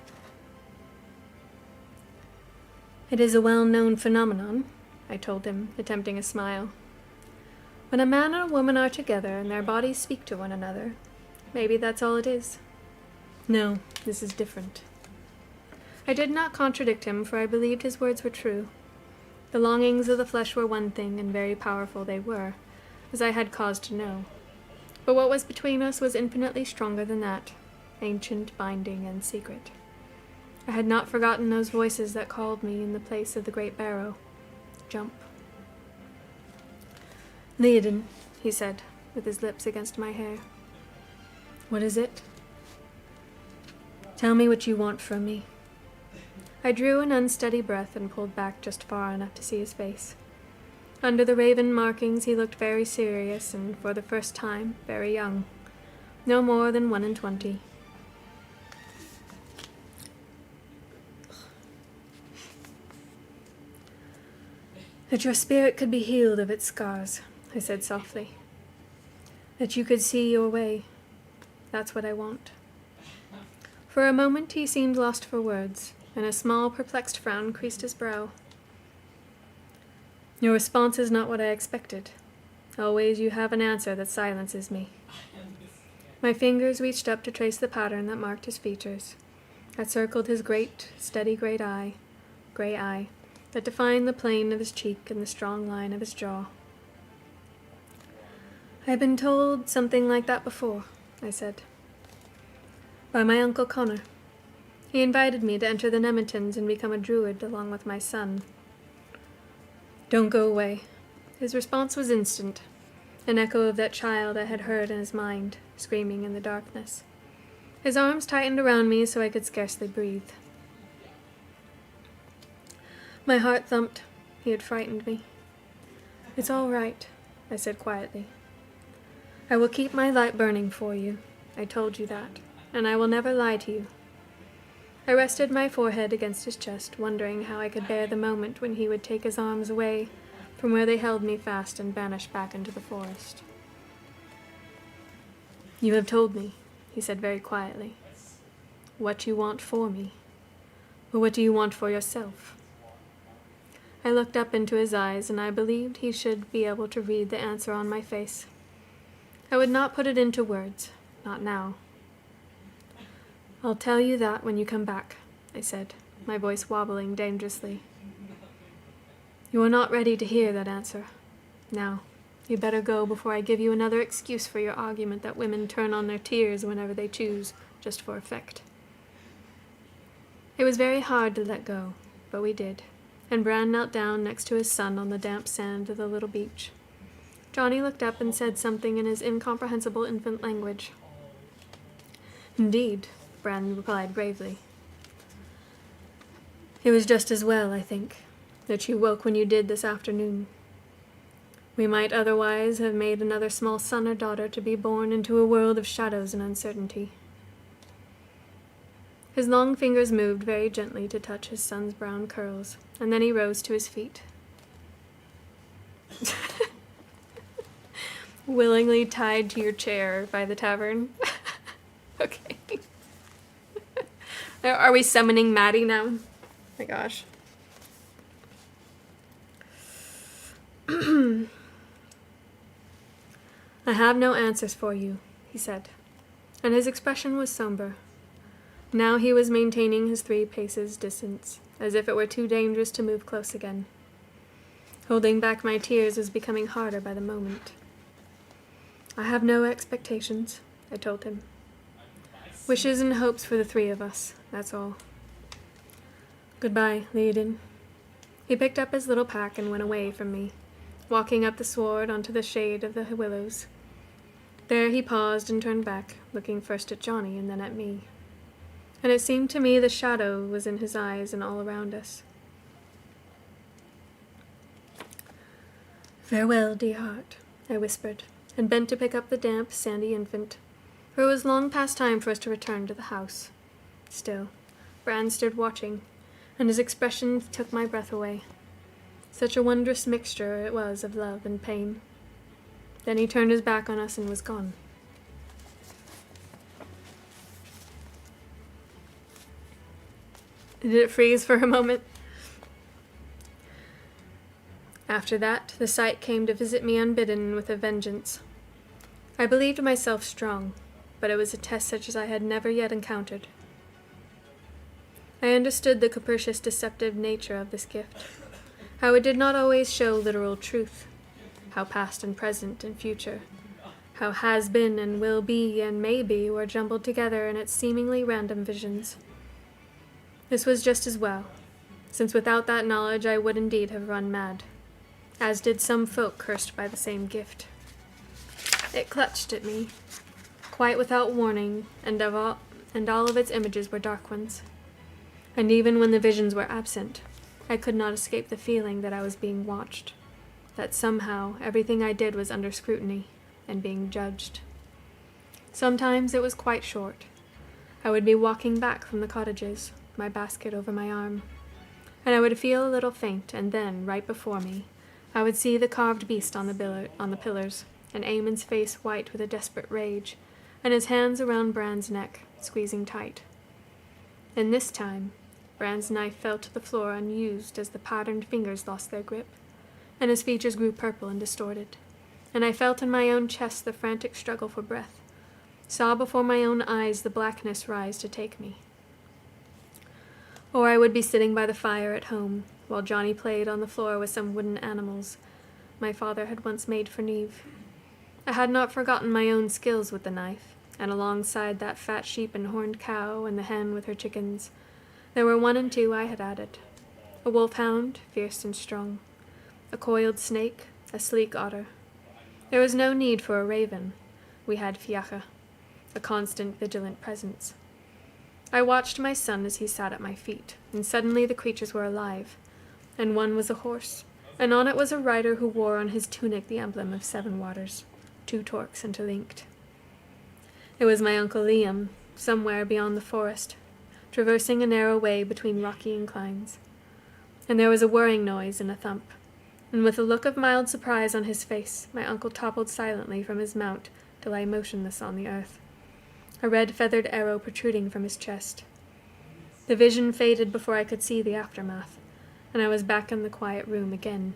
It is a well-known phenomenon, I told him, attempting a smile. When a man and a woman are together and their bodies speak to one another, maybe that's all it is. No, this is different. I did not contradict him, for I believed his words were true. The longings of the flesh were one thing, and very powerful they were, as I had cause to know. But what was between us was infinitely stronger than that, ancient, binding, and secret. I had not forgotten those voices that called me in the place of the great barrow. Jump. Theoden, he said, with his lips against my hair. What is it? Tell me what you want from me. I drew an unsteady breath and pulled back just far enough to see his face. Under the raven markings he looked very serious and, for the first time, very young. No more than 21. That your spirit could be healed of its scars, I said softly. That you could see your way. That's what I want. For a moment he seemed lost for words, and a small, perplexed frown creased his brow. Your response is not what I expected. Always you have an answer that silences me. My fingers reached up to trace the pattern that marked his features, that circled his great, steady gray eye, that defined the plane of his cheek and the strong line of his jaw. I've been told something like that before, I said. By my Uncle Connor. He invited me to enter the Nemetons and become a druid along with my son. Don't go away. His response was instant, an echo of that child I had heard in his mind, screaming in the darkness. His arms tightened around me so I could scarcely breathe. My heart thumped. He had frightened me. It's all right, I said quietly. I will keep my light burning for you. I told you that, and I will never lie to you. I rested my forehead against his chest, wondering how I could bear the moment when he would take his arms away from where they held me fast and vanish back into the forest. You have told me, he said very quietly, what you want for me. But what do you want for yourself? I looked up into his eyes, and I believed he should be able to read the answer on my face. I would not put it into words, not now. I'll tell you that when you come back, I said, my voice wobbling dangerously. You are not ready to hear that answer. Now, you better go before I give you another excuse for your argument that women turn on their tears whenever they choose, just for effect. It was very hard to let go, but we did, and Bran knelt down next to his son on the damp sand of the little beach. Johnny looked up and said something in his incomprehensible infant language. Indeed, Bran replied gravely. It was just as well, I think, that you woke when you did this afternoon. We might otherwise have made another small son or daughter to be born into a world of shadows and uncertainty. His long fingers moved very gently to touch his son's brown curls, and then he rose to his feet. Willingly tied to your chair by the tavern. Okay. Are we summoning Maddie now? Oh my gosh. I have no answers for you, he said, and his expression was somber. Now he was maintaining his 3 paces distance, as if it were too dangerous to move close again. Holding back my tears was becoming harder by the moment. I have no expectations, I told him. Wishes and hopes for the 3 of us, that's all. Goodbye, Theoden. He picked up his little pack and went away from me, walking up the sward onto the shade of the willows. There he paused and turned back, looking first at Johnny and then at me. And it seemed to me the shadow was in his eyes and all around us. Farewell, dear heart, I whispered, and bent to pick up the damp, sandy infant, for it was long past time for us to return to the house. Still, Bran stood watching, and his expression took my breath away. Such a wondrous mixture it was of love and pain. Then he turned his back on us and was gone. Did it freeze for a moment? After that, the sight came to visit me unbidden with a vengeance. I believed myself strong, but it was a test such as I had never yet encountered. I understood the capricious, deceptive nature of this gift, how it did not always show literal truth, how past and present and future, how has been and will be and may be were jumbled together in its seemingly random visions. This was just as well, since without that knowledge I would indeed have run mad, as did some folk cursed by the same gift. It clutched at me, quite without warning, and all of its images were dark ones. And even when the visions were absent, I could not escape the feeling that I was being watched, that somehow everything I did was under scrutiny and being judged. Sometimes it was quite short. I would be walking back from the cottages, my basket over my arm, and I would feel a little faint, and then, right before me, I would see the carved beast on the pillars, and Eamon's face white with a desperate rage, and his hands around Bran's neck, squeezing tight. And this time, Bran's knife fell to the floor unused as the patterned fingers lost their grip, and his features grew purple and distorted, and I felt in my own chest the frantic struggle for breath, saw before my own eyes the blackness rise to take me. Or I would be sitting by the fire at home, while Johnny played on the floor with some wooden animals my father had once made for Neve. I had not forgotten my own skills with the knife, and alongside that fat sheep and horned cow and the hen with her chickens, there were 1 and 2 I had added. A wolfhound, fierce and strong, a coiled snake, a sleek otter. There was no need for a raven. We had Fiacha, a constant, vigilant presence. I watched my son as he sat at my feet, and suddenly the creatures were alive, and one was a horse, and on it was a rider who wore on his tunic the emblem of 7 waters, 2 torques interlinked. It was my Uncle Liam, somewhere beyond the forest, traversing a narrow way between rocky inclines. And there was a whirring noise and a thump, and with a look of mild surprise on his face, my uncle toppled silently from his mount to lie motionless on the earth, a red feathered arrow protruding from his chest. The vision faded before I could see the aftermath, and I was back in the quiet room again.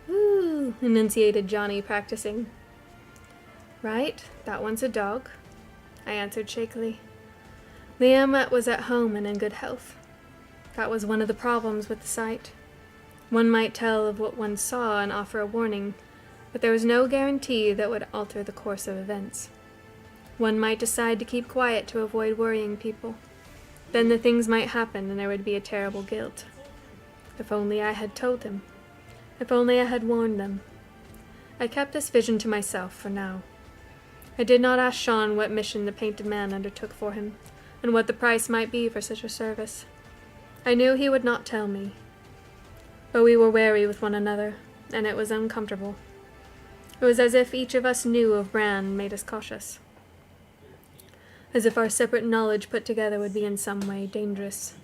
Ooh, enunciated Johnny, practicing. Right, that one's a dog, I answered shakily. Liam was at home and in good health. That was one of the problems with the sight. One might tell of what one saw and offer a warning, but there was no guarantee that would alter the course of events. One might decide to keep quiet to avoid worrying people. Then the things might happen and there would be a terrible guilt. If only I had told him. If only I had warned them. I kept this vision to myself for now. I did not ask Sean what mission the painted man undertook for him, and what the price might be for such a service. I knew he would not tell me. But we were wary with one another, and it was uncomfortable. It was as if each of us knew of Bran and made us cautious. As if our separate knowledge put together would be in some way dangerous.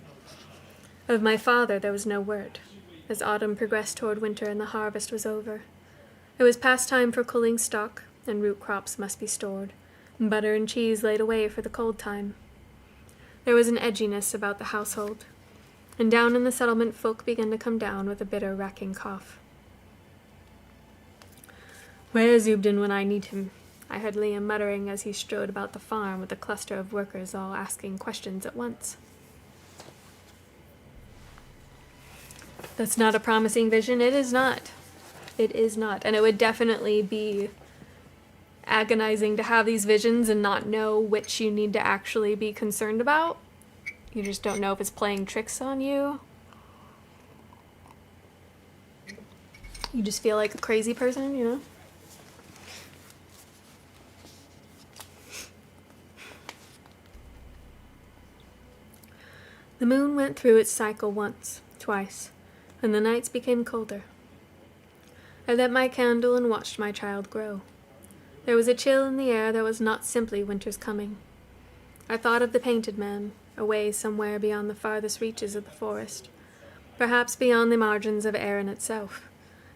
Of my father there was no word, as autumn progressed toward winter and the harvest was over. It was past time for culling stock, and root crops must be stored, and butter and cheese laid away for the cold time. There was an edginess about the household, and down in the settlement folk began to come down with a bitter, racking cough. "Where's Ubden when I need him?" I heard Liam muttering as he strode about the farm with a cluster of workers all asking questions at once. That's not a promising vision. It is not. It is not. And it would definitely be agonizing to have these visions and not know which you need to actually be concerned about. You just don't know if it's playing tricks on you. You just feel like a crazy person, you know? The moon went through its cycle once, twice, and the nights became colder. I lit my candle and watched my child grow. There was a chill in the air that was not simply winter's coming. I thought of the painted man, away somewhere beyond the farthest reaches of the forest, perhaps beyond the margins of Erin itself,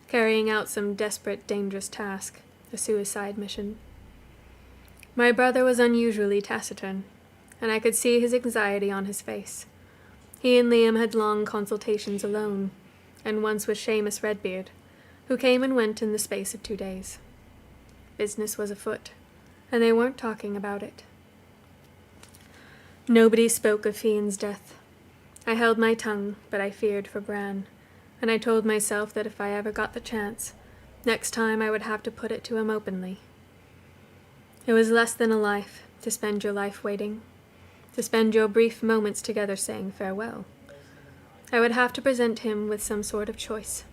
carrying out some desperate, dangerous task, a suicide mission. My brother was unusually taciturn, and I could see his anxiety on his face. He and Liam had long consultations alone, and once with Seamus Redbeard, who came and went in the space of 2 days. Business was afoot, and they weren't talking about it. Nobody spoke of Fionn's death. I held my tongue, but I feared for Bran, and I told myself that if I ever got the chance, next time I would have to put it to him openly. It was less than a life, to spend your life waiting, to spend your brief moments together saying farewell. I would have to present him with some sort of choice,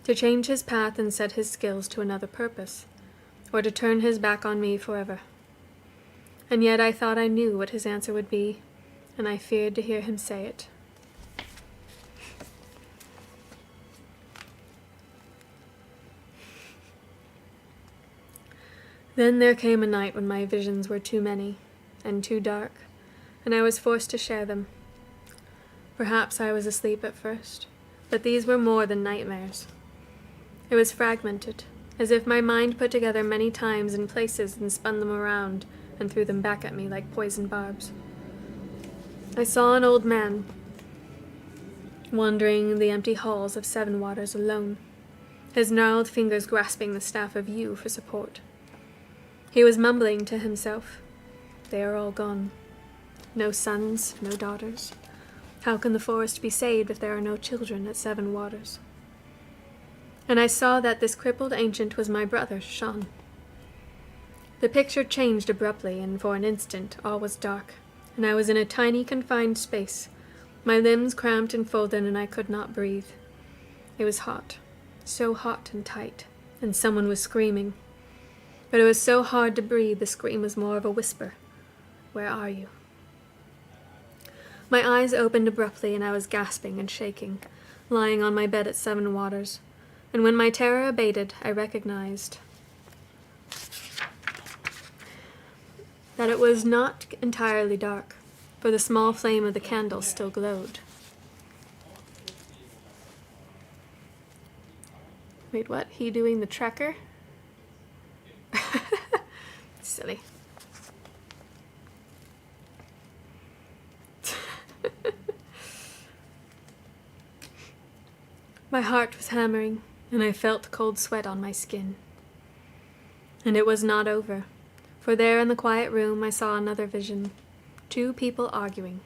to change his path and set his skills to another purpose, or to turn his back on me forever. And yet I thought I knew what his answer would be, and I feared to hear him say it. Then there came a night when my visions were too many and too dark, and I was forced to share them. Perhaps I was asleep at first, but these were more than nightmares. It was fragmented, as if my mind put together many times and places and spun them around and threw them back at me like poisoned barbs. I saw an old man wandering the empty halls of Seven Waters alone, his gnarled fingers grasping the staff of yew for support. He was mumbling to himself, "They are all gone. No sons, no daughters. How can the forest be saved if there are no children at Seven Waters?" And I saw that this crippled ancient was my brother, Sean. The picture changed abruptly, and for an instant all was dark, and I was in a tiny confined space, my limbs cramped and folded, and I could not breathe. It was hot, so hot and tight, and someone was screaming. But it was so hard to breathe, the scream was more of a whisper. "Where are you?" My eyes opened abruptly, and I was gasping and shaking, lying on my bed at Seven Waters, and when my terror abated, I recognized that it was not entirely dark, for the small flame of the candle still glowed. Wait, what? He doing the tracker? Silly. My heart was hammering, and I felt cold sweat on my skin. And it was not over, for there in the quiet room I saw another vision. 2 people arguing.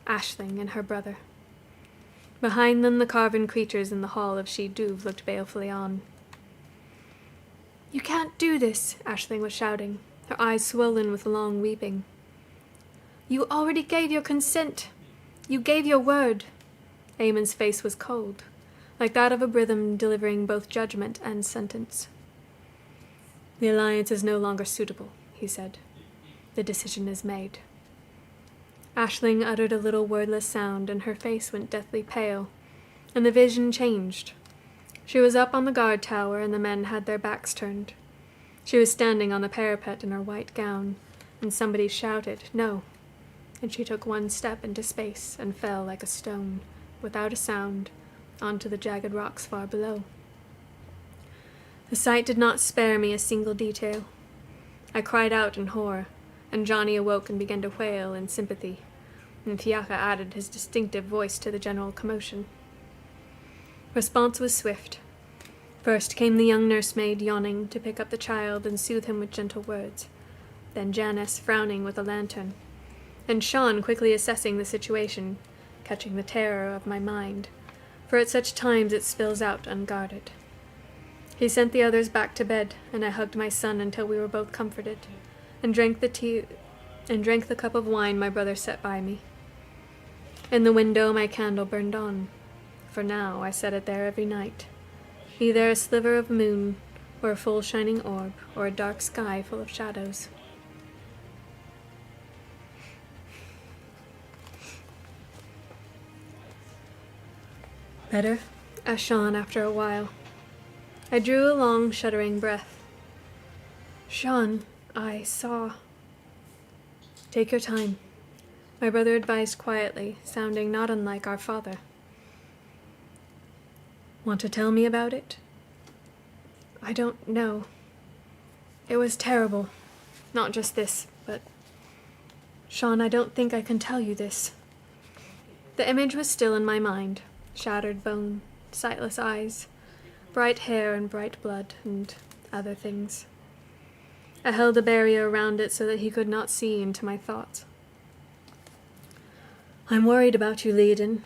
Aisling and her brother. Behind them the carven creatures in the hall of She-Duv looked balefully on. "You can't do this," Aisling was shouting, her eyes swollen with long weeping. "You already gave your consent. You gave your word." Aemon's face was cold, like that of a Britham delivering both judgment and sentence. "The alliance is no longer suitable," he said. "The decision is made." Aisling uttered a little wordless sound, and her face went deathly pale, and the vision changed. She was up on the guard tower, and the men had their backs turned. She was standing on the parapet in her white gown, and somebody shouted, "No!" And she took 1 step into space and fell like a stone, without a sound, onto the jagged rocks far below. The sight did not spare me a single detail. I cried out in horror, and Johnny awoke and began to wail in sympathy, and Fiacha added his distinctive voice to the general commotion. Response was swift. First came the young nursemaid yawning to pick up the child and soothe him with gentle words, then Janice frowning with a lantern, and Sean quickly assessing the situation, catching the terror of my mind, for at such times it spills out unguarded. He sent the others back to bed, and I hugged my son until we were both comforted, and drank the cup of wine my brother set by me. In the window my candle burned on, for now I set it there every night, either a sliver of moon, or a full shining orb, or a dark sky full of shadows. "Better?" asked Sean after a while. I drew a long, shuddering breath. "Sean, I saw." "Take your time," my brother advised quietly, sounding not unlike our father. "Want to tell me about it?" "I don't know. It was terrible. Not just this, but... Sean, I don't think I can tell you this." The image was still in my mind. Shattered bone, sightless eyes, bright hair and bright blood, and other things. I held a barrier around it so that he could not see into my thoughts. I'm worried about you, Leodin.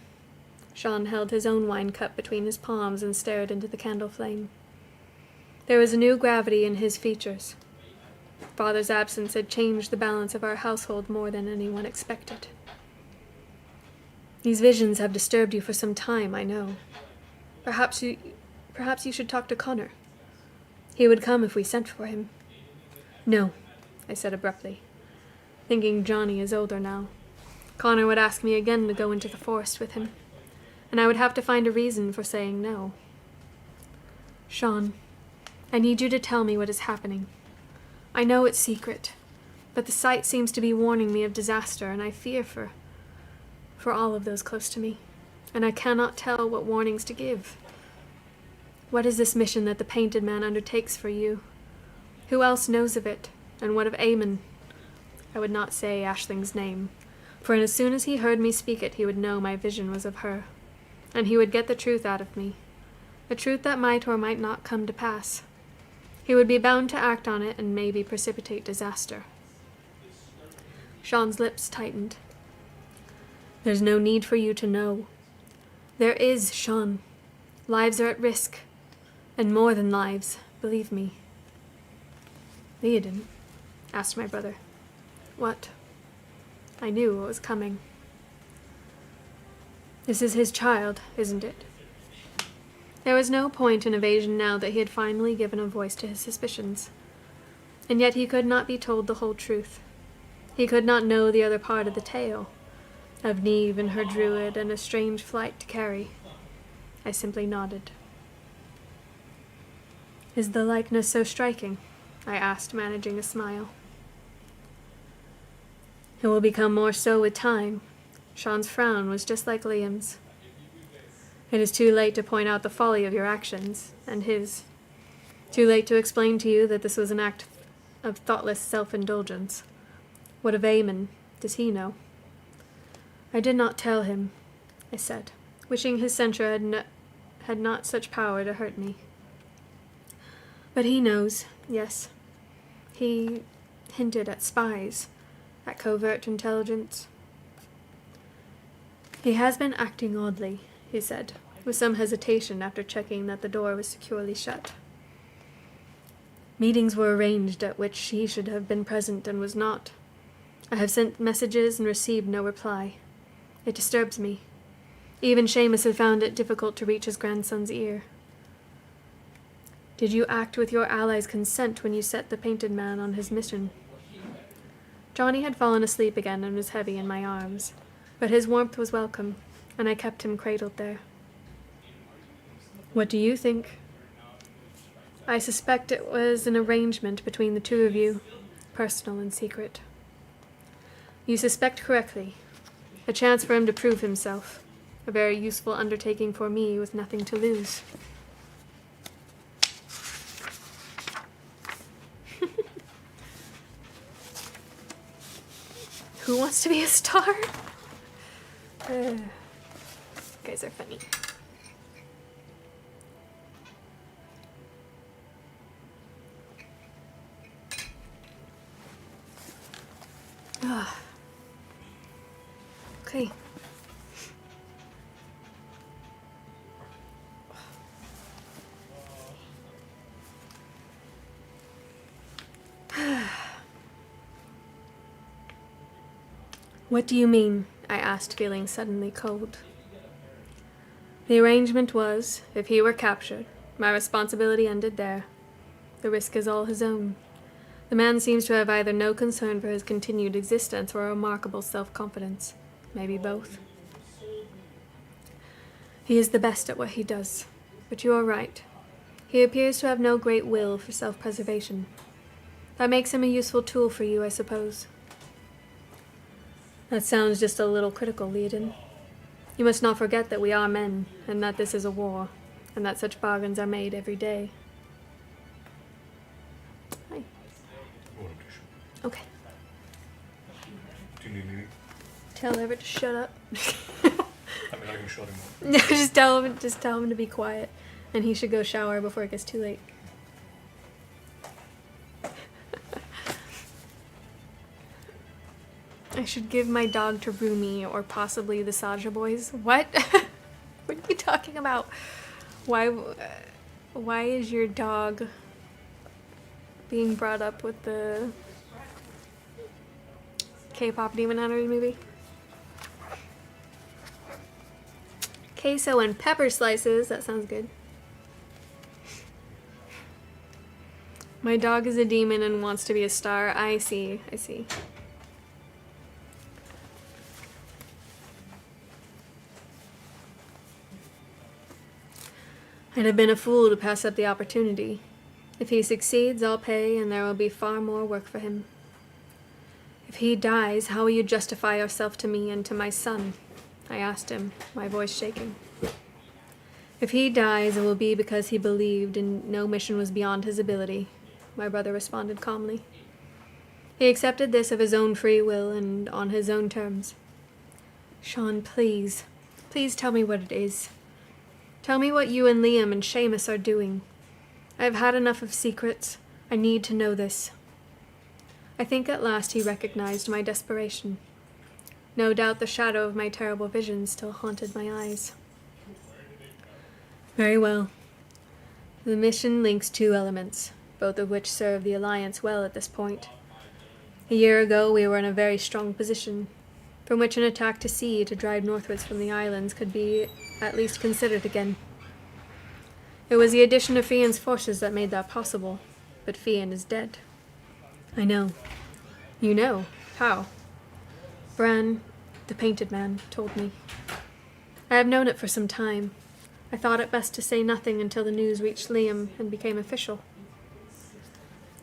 Sean held his own wine cup between his palms and stared into the candle flame. There was a new gravity in his features. Father's absence had changed the balance of our household more than anyone expected. These visions have disturbed you for some time, I know. Perhaps you should talk to Connor. He would come if we sent for him. No, I said abruptly, thinking Johnny is older now. Connor would ask me again to go into the forest with him, and I would have to find a reason for saying no. Sean, I need you to tell me what is happening. I know it's secret, but the sight seems to be warning me of disaster, and I fear for all of those close to me, and I cannot tell what warnings to give. What is this mission that the Painted Man undertakes for you? Who else knows of it? And what of Eamon? I would not say Ashling's name, for as soon as he heard me speak it, he would know my vision was of her, and he would get the truth out of me, a truth that might or might not come to pass. He would be bound to act on it and maybe precipitate disaster. Sean's lips tightened. There's no need for you to know. There is, Sean. Lives are at risk. And more than lives, believe me. Leodin, asked my brother. What? I knew what was coming. This is his child, isn't it? There was no point in evasion now that he had finally given a voice to his suspicions. And yet he could not be told the whole truth. He could not know the other part of the tale, of Neve and her druid and a strange flight to carry. I simply nodded. Is the likeness so striking? I asked, managing a smile. It will become more so with time. Sean's frown was just like Liam's. It is too late to point out the folly of your actions, and his. Too late to explain to you that this was an act of thoughtless self-indulgence. What of Eamon? Does he know? I did not tell him, I said, wishing his censure had not such power to hurt me. But he knows, yes. He hinted at spies, at covert intelligence. He has been acting oddly, he said, with some hesitation after checking that the door was securely shut. Meetings were arranged at which he should have been present and was not. I have sent messages and received no reply. It disturbs me. Even Seamus had found it difficult to reach his grandson's ear. Did you act with your allies' consent when you set the Painted Man on his mission? Johnny had fallen asleep again and was heavy in my arms, but his warmth was welcome, and I kept him cradled there. What do you think? I suspect it was an arrangement between the two of you, personal and secret. You suspect correctly. A chance for him to prove himself. A very useful undertaking for me with nothing to lose. Who wants to be a star? You guys are funny. Okay. What do you mean? I asked, feeling suddenly cold. The arrangement was, if he were captured, my responsibility ended there. The risk is all his own. The man seems to have either no concern for his continued existence or a remarkable self-confidence. Maybe both. He is the best at what he does, but you are right. He appears to have no great will for self-preservation. That makes him a useful tool for you, I suppose. That sounds just a little critical, Leodin. You must not forget that we are men, and that this is a war, and that such bargains are made every day. Hi. Okay. Do you need anything? Tell Everett to shut up. I mean, I can shut him up. No, just tell him to be quiet, and he should go shower before it gets too late. I should give my dog to Rumi or possibly the Saja boys. What? What are you talking about? Why is your dog being brought up with the K-pop Demon Hunters movie? Queso and pepper slices. That sounds good. My dog is a demon and wants to be a star. I see. I see. I'd have been a fool to pass up the opportunity. If he succeeds, I'll pay, and there will be far more work for him. If he dies, how will you justify yourself to me and to my son? I asked him, my voice shaking. If he dies, it will be because he believed and no mission was beyond his ability, my brother responded calmly. He accepted this of his own free will and on his own terms. Sean, please tell me what it is. Tell me what you and Liam and Seamus are doing. I have had enough of secrets. I need to know this. I think at last he recognized my desperation. No doubt the shadow of my terrible visions still haunted my eyes. Very well. The mission links two elements, both of which serve the Alliance well at this point. A year ago we were in a very strong position, from which an attack to sea to drive northwards from the islands could be at least considered again. It was the addition of Fionn's forces that made that possible, but Fionn is dead. I know. You know. How? Bran, the Painted Man, told me. I have known it for some time. I thought it best to say nothing until the news reached Liam and became official.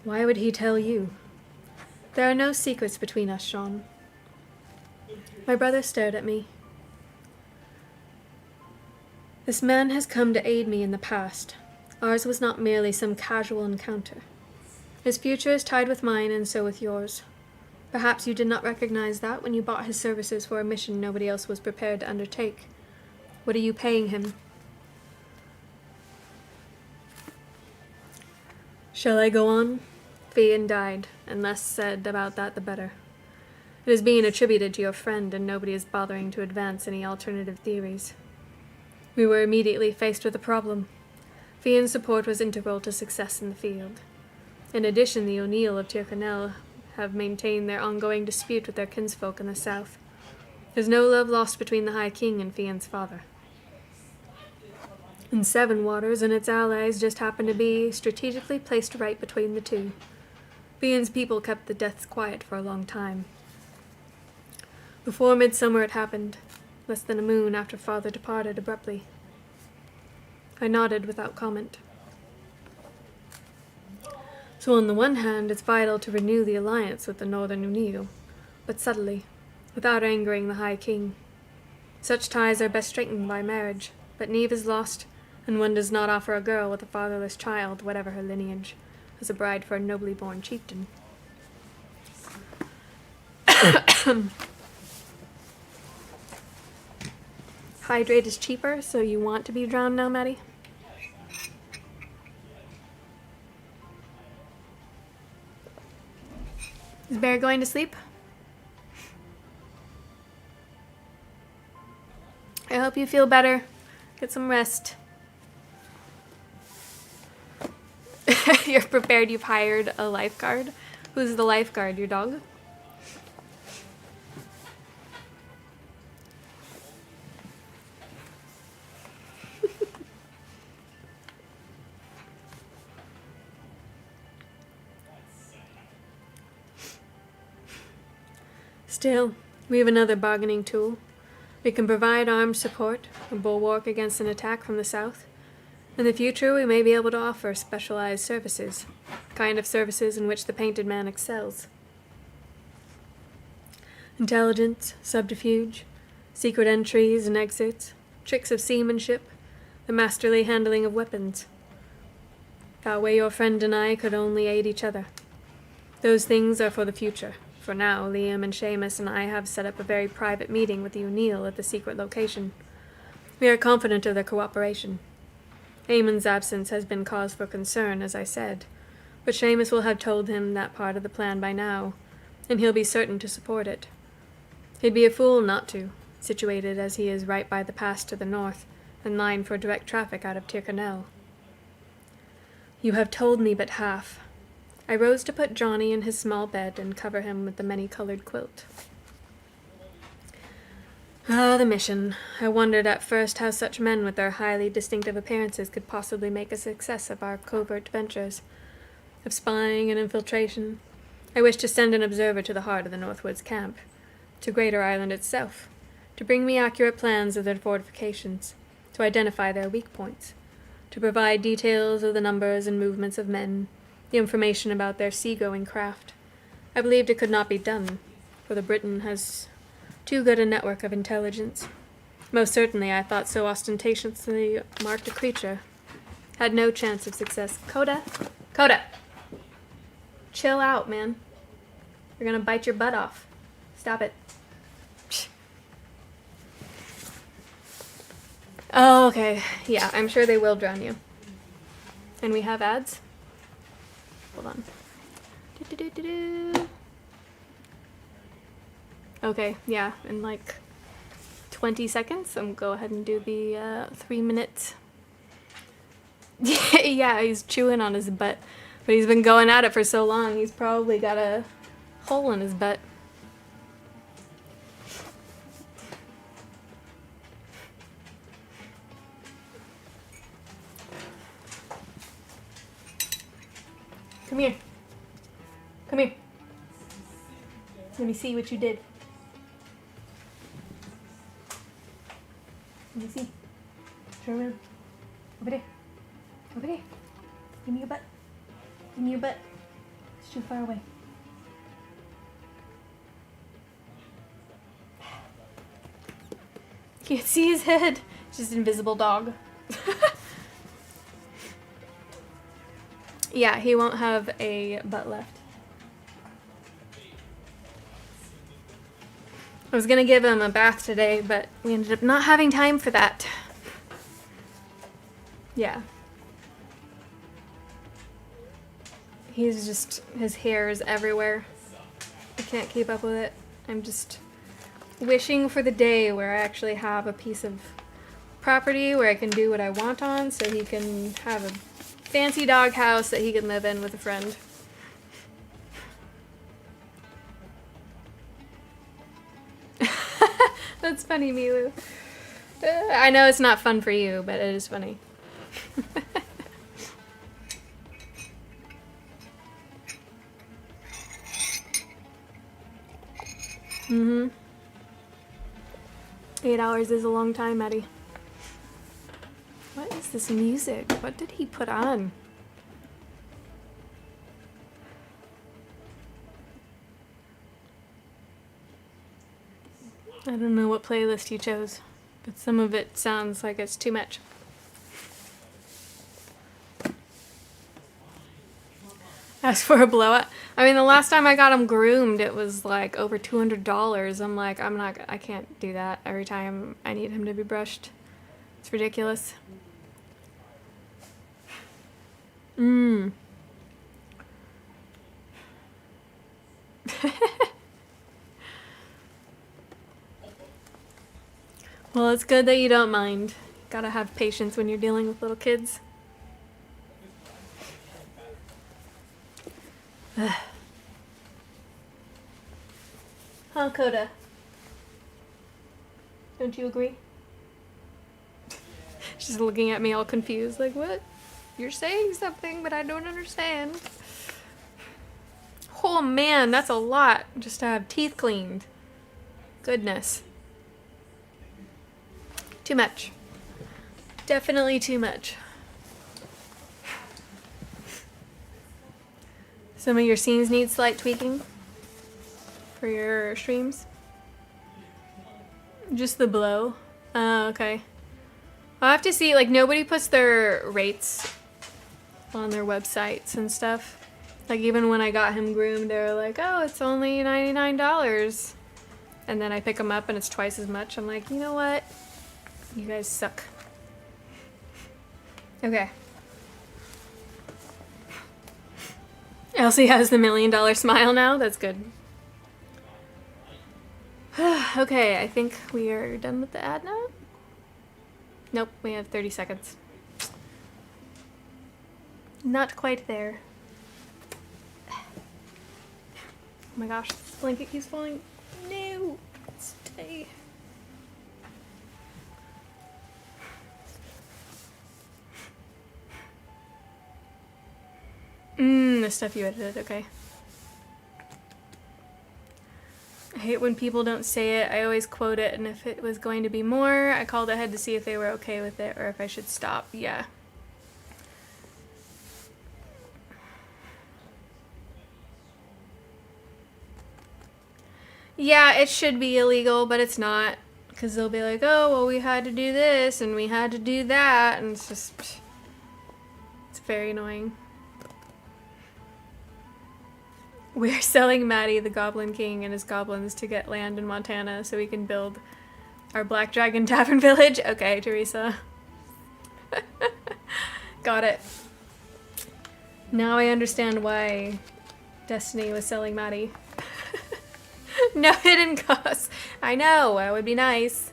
Why would he tell you? There are no secrets between us, Sean. My brother stared at me. This man has come to aid me in the past. Ours was not merely some casual encounter. His future is tied with mine, and so with yours. Perhaps you did not recognize that when you bought his services for a mission nobody else was prepared to undertake. What are you paying him? Shall I go on? Fionn died, and less said about that the better. It is being attributed to your friend, and nobody is bothering to advance any alternative theories. We were immediately faced with a problem. Fionn's support was integral to success in the field. In addition, the O'Neill of Tyrconnell have maintained their ongoing dispute with their kinsfolk in the south. There's no love lost between the High King and Fionn's father. And Seven Waters and its allies just happen to be strategically placed right between the two. Fionn's people kept the deaths quiet for a long time. Before midsummer it happened, less than a moon after father departed abruptly. I nodded without comment. So on the one hand, it's vital to renew the alliance with the Northern O'Neill, but subtly, without angering the High King. Such ties are best strengthened by marriage, but Neve is lost, and one does not offer a girl with a fatherless child, whatever her lineage, as a bride for a nobly born chieftain. Hydrate is cheaper, so you want to be drowned now, Maddie? Is Bear going to sleep? I hope you feel better. Get some rest. You're prepared, you've hired a lifeguard. Who's the lifeguard, your dog? Still, we have another bargaining tool. We can provide armed support, a bulwark against an attack from the south. In the future, we may be able to offer specialized services, kind of services in which the Painted Man excels. Intelligence, subterfuge, secret entries and exits, tricks of seamanship, the masterly handling of weapons. That way your friend and I could only aid each other. Those things are for the future. For now, Liam and Seamus and I have set up a very private meeting with the O'Neill at the secret location. We are confident of their cooperation. Eamon's absence has been cause for concern, as I said, but Seamus will have told him that part of the plan by now, and he'll be certain to support it. He'd be a fool not to, situated as he is right by the pass to the north, and line for direct traffic out of Tyrconnell. You have told me but half. I rose to put Johnny in his small bed and cover him with the many-colored quilt. Ah, the mission. I wondered at first how such men with their highly distinctive appearances could possibly make a success of our covert ventures, of spying and infiltration. I wished to send an observer to the heart of the Northwoods camp, to Greater Ireland itself, to bring me accurate plans of their fortifications, to identify their weak points, to provide details of the numbers and movements of men, the information about their seagoing craft. I believed it could not be done, for the Briton has too good a network of intelligence. Most certainly I thought so ostentatiously marked a creature had no chance of success. Coda? Coda! Chill out, man. You're gonna bite your butt off. Stop it. Oh, okay. Yeah, I'm sure they will drown you. And we have ads? Hold on. Okay, yeah, in like 20 seconds, I'm gonna go ahead and do the 3 minutes. Yeah, he's chewing on his butt. But he's been going at it for so long, he's probably got a hole in his butt. Come here. Come here. Let me see what you did. Let me see. Turn around. Over there. Over there. Give me your butt. Give me your butt. It's too far away. Can't see his head. It's just an invisible dog. Yeah, he won't have a butt left. I was gonna give him a bath today, but we ended up not having time for that. Yeah. He's just, his hair is everywhere. I can't keep up with it. I'm just wishing for the day where I actually have a piece of property where I can do what I want on, so he can have a fancy dog house that he can live in with a friend. That's funny, Milu. I know it's not fun for you, but it is funny. Mm-hmm. 8 hours is a long time, Maddie. What is this music? What did he put on? I don't know what playlist he chose, but some of it sounds like it's too much. As for a blowout, I mean, the last time I got him groomed, it was like over $200. I'm like, I can't do that every time I need him to be brushed. It's ridiculous. Well, it's good that you don't mind. Gotta have patience when you're dealing with little kids. Huh, Coda? Don't you agree? She's looking at me all confused, like, what? You're saying something, but I don't understand. Oh man, that's a lot just to have teeth cleaned. Goodness. Too much. Definitely too much. Some of your scenes need slight tweaking for your streams. Just the blow. Oh, okay. I'll have to see, like, nobody puts their rates on their websites and stuff. Like, even when I got him groomed, they were like, oh, it's only $99. And then I pick him up and it's twice as much. I'm like, you know what? You guys suck. Okay. Elsie has the $1 million smile now. That's good. Okay, I think we are done with the ad now. Nope, we have 30 seconds. Not quite there. Oh my gosh, this blanket keeps falling. No! Stay. The stuff you edited, okay. I hate when people don't say it. I always quote it, and if it was going to be more, I called ahead to see if they were okay with it or if I should stop. Yeah. Yeah, it should be illegal, but it's not. Because they'll be like, oh, well, we had to do this and we had to do that. And it's just. It's very annoying. We're selling Maddie, the Goblin King, and his goblins to get land in Montana so we can build our Black Dragon Tavern Village. Okay, Teresa. Got it. Now I understand why Destiny was selling Maddie. No hidden costs. I know, that would be nice.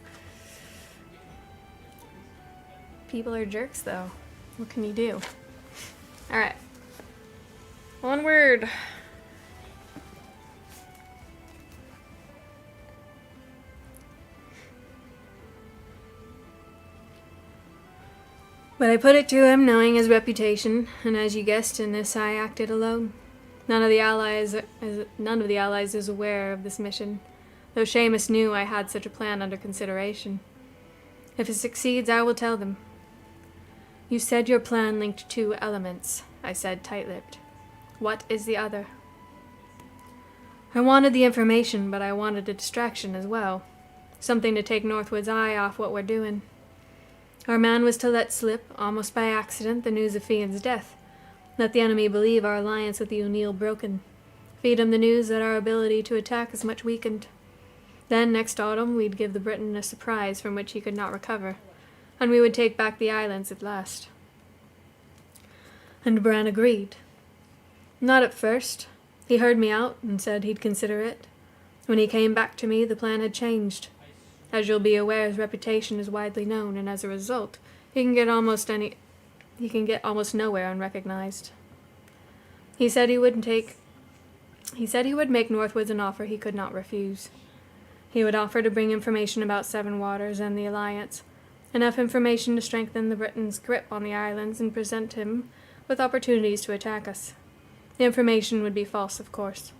People are jerks, though. What can you do? Alright. Onward. But I put it to him, knowing his reputation, and as you guessed, in this I acted alone. None of the allies is aware of this mission, though Seamus knew I had such a plan under consideration. If it succeeds, I will tell them. You said your plan linked 2 elements, I said, tight-lipped. What is the other? I wanted the information, but I wanted a distraction as well. Something to take Northwood's eye off what we're doing. Our man was to let slip, almost by accident, the news of Fionn's death. Let the enemy believe our alliance with the Oonagh broken. Feed him the news that our ability to attack is much weakened. Then, next autumn, we'd give the Briton a surprise from which he could not recover, and we would take back the islands at last. And Bran agreed. Not at first. He heard me out and said he'd consider it. When he came back to me, the plan had changed. As you'll be aware, his reputation is widely known, and as a result, he can get almost nowhere unrecognized. He said he would make Northwoods an offer he could not refuse. He would offer to bring information about Seven Waters and the Alliance, enough information to strengthen the Britons' grip on the islands and present him with opportunities to attack us. The information would be false, of course,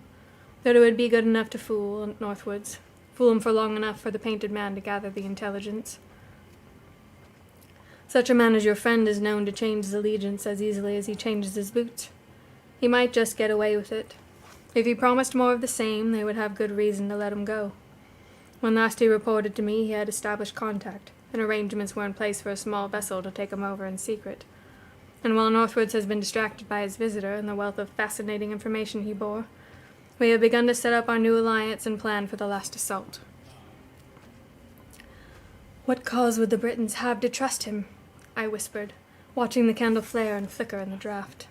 but it would be good enough to fool Northwoods, fool him for long enough for the Painted Man to gather the intelligence. Such a man as your friend is known to change his allegiance as easily as he changes his boots. He might just get away with it. If he promised more of the same, they would have good reason to let him go. When last he reported to me, he had established contact, and arrangements were in place for a small vessel to take him over in secret. And while Northwoods has been distracted by his visitor and the wealth of fascinating information he bore, we have begun to set up our new alliance and plan for the last assault. What cause would the Britons have to trust him? I whispered, watching the candle flare and flicker in the draught.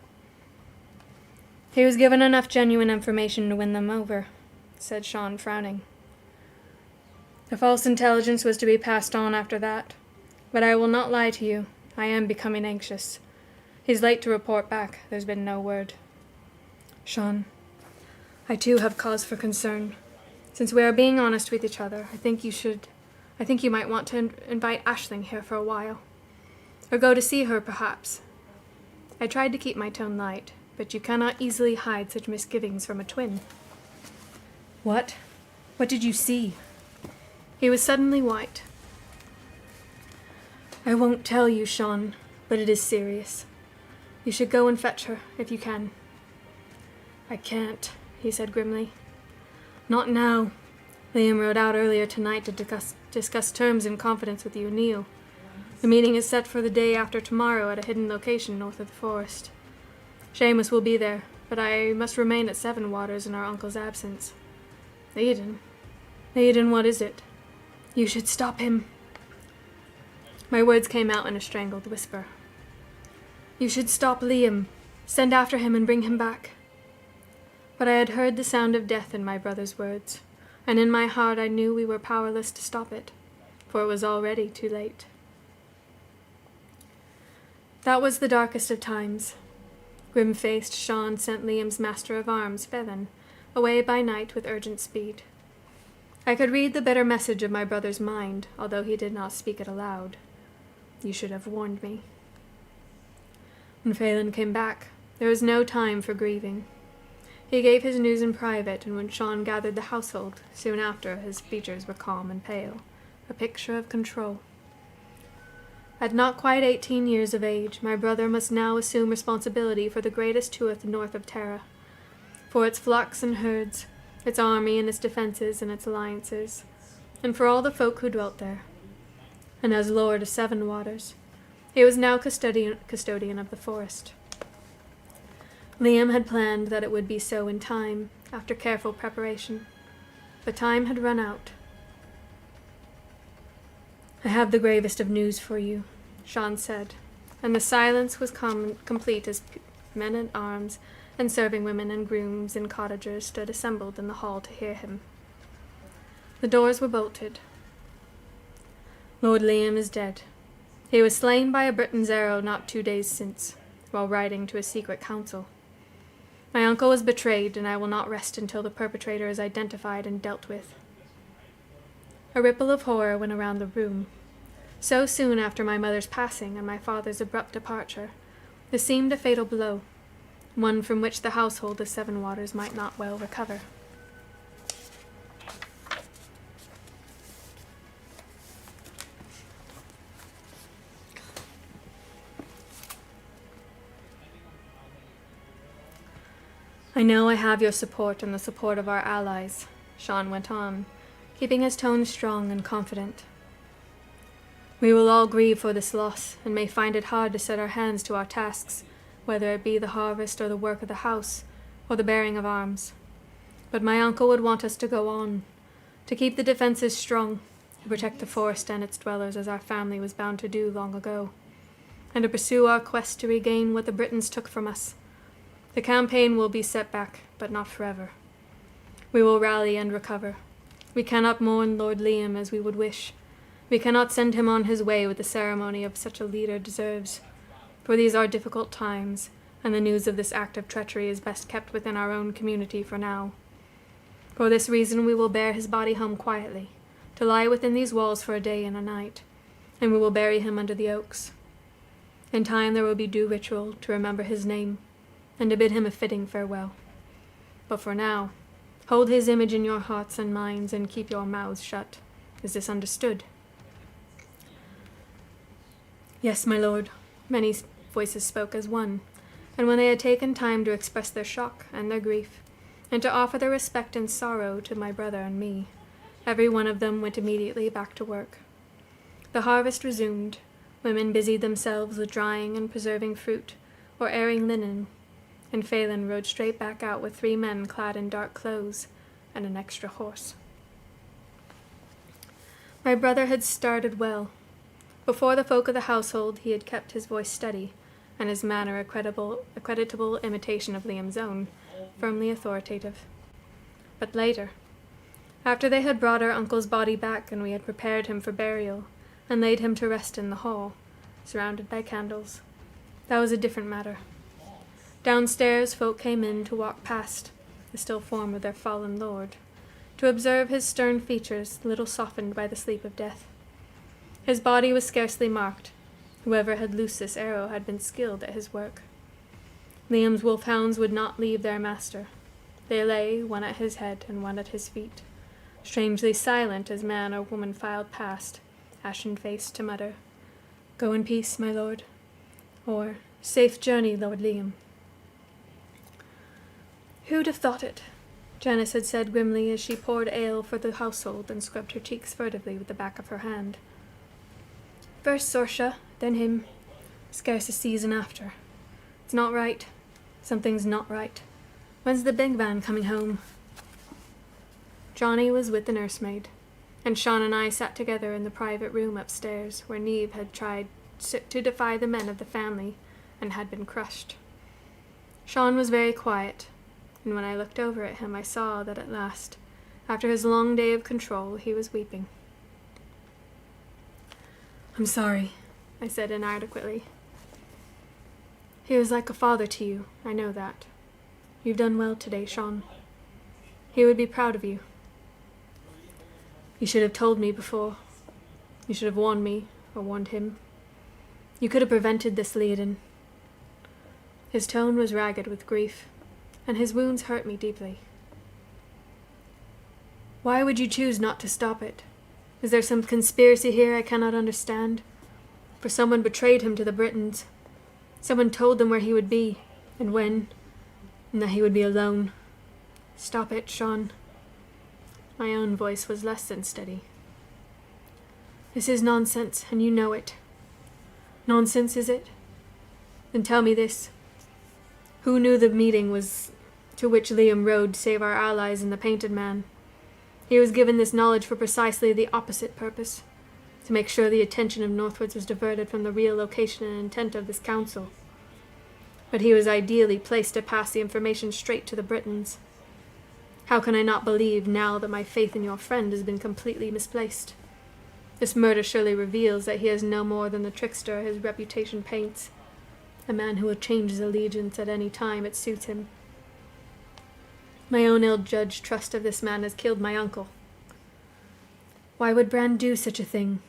He was given enough genuine information to win them over, said Sean, frowning. The false intelligence was to be passed on after that, but I will not lie to you, I am becoming anxious. He's late to report back, there's been no word. Sean, I too have cause for concern. Since we are being honest with each other, I think you might want to invite Aisling here for a while. Or go to see her, perhaps. I tried to keep my tone light, but you cannot easily hide such misgivings from a twin. What? What did you see? He was suddenly white. I won't tell you, Sean, but it is serious. You should go and fetch her, if you can. I can't, he said grimly. Not now. Liam rode out earlier tonight to discuss terms in confidence with you, Neil. The meeting is set for the day after tomorrow at a hidden location north of the forest. Seamus will be there, but I must remain at Seven Waters in our uncle's absence. Aiden, what is it? You should stop him. My words came out in a strangled whisper. "You should stop Liam. Send after him and bring him back." But I had heard the sound of death in my brother's words, and in my heart I knew we were powerless to stop it, for it was already too late. That was the darkest of times. Grim-faced Sean sent Liam's master of arms, Fethin, away by night with urgent speed. I could read the bitter message of my brother's mind, although he did not speak it aloud. "You should have warned me." When Phelan came back, there was no time for grieving. He gave his news in private, and when Sean gathered the household, soon after his features were calm and pale, a picture of control. At not quite 18 years of age, my brother must now assume responsibility for the greatest tuath north of Tara, for its flocks and herds, its army and its defences and its alliances, and for all the folk who dwelt there. And as Lord of Seven Waters, he was now custodian of the forest. Liam had planned that it would be so in time, after careful preparation, but time had run out. "I have the gravest of news for you," Sean said, and the silence was complete as men at arms and serving women and grooms and cottagers stood assembled in the hall to hear him. The doors were bolted. "Lord Liam is dead. He was slain by a Briton's arrow not 2 days since, while riding to a secret council. My uncle was betrayed, and I will not rest until the perpetrator is identified and dealt with." A ripple of horror went around the room. So soon after my mother's passing and my father's abrupt departure, this seemed a fatal blow, one from which the household of Seven Waters might not well recover. "I know I have your support and the support of our allies," Sean went on, keeping his tone strong and confident. "We will all grieve for this loss, and may find it hard to set our hands to our tasks, whether it be the harvest or the work of the house, or the bearing of arms. But my uncle would want us to go on, to keep the defences strong, to protect the forest and its dwellers as our family was bound to do long ago, and to pursue our quest to regain what the Britons took from us. The campaign will be set back, but not forever. We will rally and recover. We cannot mourn Lord Liam as we would wish. We cannot send him on his way with the ceremony of such a leader deserves, for these are difficult times, and the news of this act of treachery is best kept within our own community for now. For this reason we will bear his body home quietly, to lie within these walls for a day and a night, and we will bury him under the oaks. In time there will be due ritual to remember his name, and to bid him a fitting farewell. But for now, hold his image in your hearts and minds, and keep your mouths shut. Is this understood?" "Yes, my lord," many voices spoke as one, and when they had taken time to express their shock and their grief, and to offer their respect and sorrow to my brother and me, every one of them went immediately back to work. The harvest resumed. Women busied themselves with drying and preserving fruit, or airing linen, and Phelan rode straight back out with 3 men clad in dark clothes and an extra horse. My brother had started well. Before the folk of the household he had kept his voice steady, and his manner a creditable imitation of Liam's own, firmly authoritative. But later, after they had brought our uncle's body back and we had prepared him for burial, and laid him to rest in the hall, surrounded by candles, that was a different matter. Downstairs folk came in to walk past the still form of their fallen lord, to observe his stern features little softened by the sleep of death. His body was scarcely marked. Whoever had loosed this arrow had been skilled at his work. Liam's wolfhounds would not leave their master. They lay, one at his head and one at his feet, strangely silent as man or woman filed past, ashen-faced, to mutter, "Go in peace, my lord," or "Safe journey, Lord Liam." "Who'd have thought it?" Janice had said grimly as she poured ale for the household and scrubbed her cheeks furtively with the back of her hand. "First Sorsha, then him. Scarce a season after. It's not right. Something's not right. When's the big man coming home?" Johnny was with the nursemaid. and Sean and I sat together in the private room upstairs where Neve had tried to defy the men of the family and had been crushed. Sean was very quiet, and when I looked over at him I saw that at last, after his long day of control, he was weeping. "I'm sorry," I said inadequately. "He was like a father to you, I know that. You've done well today, Sean. He would be proud of you. You should have told me before. You should have warned me, or warned him. You could have prevented this, Leodin." His tone was ragged with grief, and his wounds hurt me deeply. "Why would you choose not to stop it? Is there some conspiracy here I cannot understand? For someone betrayed him to the Britons. Someone told them where he would be, and when, and that he would be alone. Stop it, Sean." My own voice was less than steady. "This is nonsense, and you know it." "Nonsense, is it? Then tell me this. Who knew the meeting was to which Liam rode to save our allies and the Painted Man? He was given this knowledge for precisely the opposite purpose, to make sure the attention of Northwoods was diverted from the real location and intent of this council. But he was ideally placed to pass the information straight to the Britons. How can I not believe now that my faith in your friend has been completely misplaced? This murder surely reveals that he is no more than the trickster his reputation paints, a man who will change his allegiance at any time it suits him. My own ill-judged trust of this man has killed my uncle. Why would Bran do such a thing?"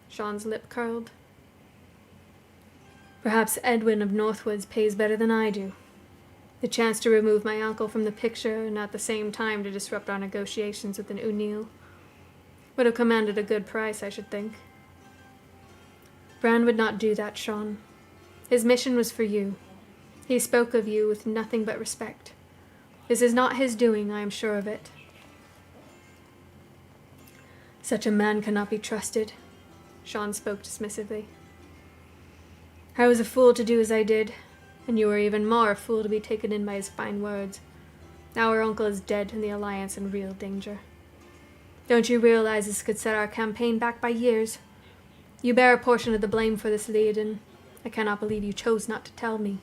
Sean's lip curled. "Perhaps Edwin of Northwoods pays better than I do. The chance to remove my uncle from the picture and at the same time to disrupt our negotiations with an Oonagh would have commanded a good price, I should think. Bran would not do that, Sean. His mission was for you. He spoke of you with nothing but respect. This is not his doing, I am sure of it." "Such a man cannot be trusted," Sean spoke dismissively. "I was a fool to do as I did, and you were even more a fool to be taken in by his fine words. Our uncle is dead and the Alliance in real danger. Don't you realize this could set our campaign back by years? You bear a portion of the blame for this, Leodin. I cannot believe you chose not to tell me."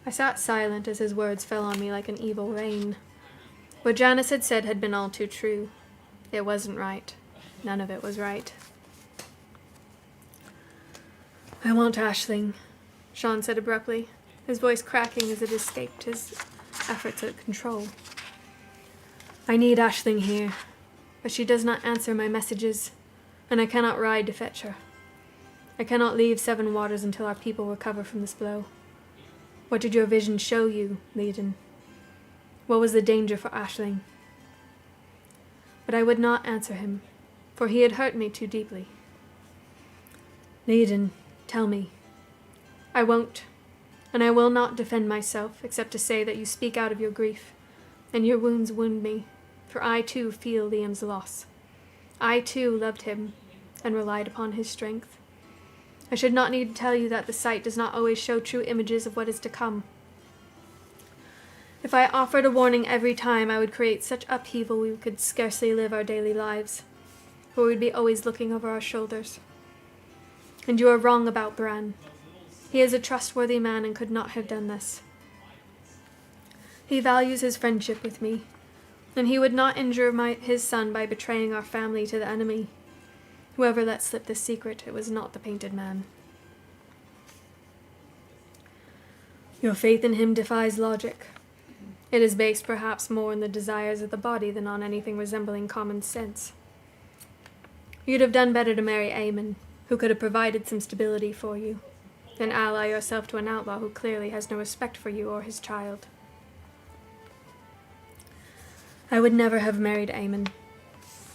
I sat silent as his words fell on me like an evil rain. What Janice had said had been all too true. It wasn't right. None of it was right. "I want Aisling," Sean said abruptly, his voice cracking as it escaped his efforts at control. "I need Aisling here, but she does not answer my messages, and I cannot ride to fetch her. I cannot leave Seven Waters until our people recover from this blow. What did your vision show you, Leodin? What was the danger for Aisling?" But I would not answer him, for he had hurt me too deeply. "Leodin, tell me." "I won't, and I will not defend myself except to say that you speak out of your grief, and your wounds wound me, for I too feel Liam's loss. I too loved him and relied upon his strength. I should not need to tell you that the sight does not always show true images of what is to come. If I offered a warning every time, I would create such upheaval we could scarcely live our daily lives, for we'd be always looking over our shoulders. And you are wrong about Bran. He is a trustworthy man and could not have done this. He values his friendship with me, and he would not injure his son by betraying our family to the enemy. Whoever let slip this secret, it was not the Painted Man." "Your faith in him defies logic. It is based perhaps more on the desires of the body than on anything resembling common sense. You'd have done better to marry Aemon, who could have provided some stability for you, than ally yourself to an outlaw who clearly has no respect for you or his child." "I would never have married Aemon.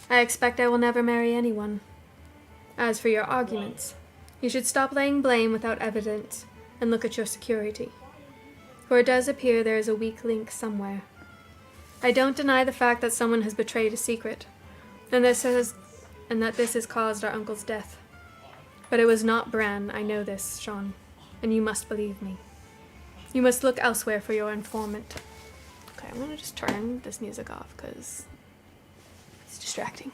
I expect I will never marry anyone. As for your arguments, you should stop laying blame without evidence and look at your security. For it does appear there is a weak link somewhere. I don't deny the fact that someone has betrayed a secret, and that this has caused our uncle's death. But it was not Bran, I know this, Sean, and you must believe me. You must look elsewhere for your informant." Okay, I'm going to just turn this music off because it's distracting.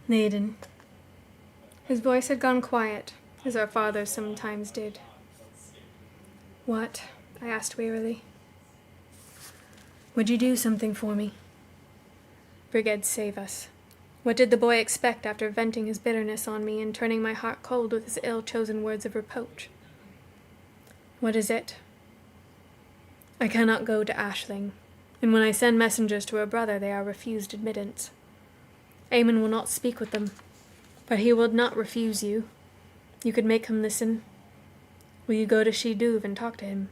Naden. His voice had gone quiet, as our fathers sometimes did. What? I asked wearily. Would you do something for me? Brigade, save us. What did the boy expect after venting his bitterness on me and turning my heart cold with his ill-chosen words of reproach? What is it? I cannot go to Aisling, and when I send messengers to her brother, they are refused admittance. Eamon will not speak with them, but he will not refuse you. You could make him listen. Will you go to Shidouv and talk to him?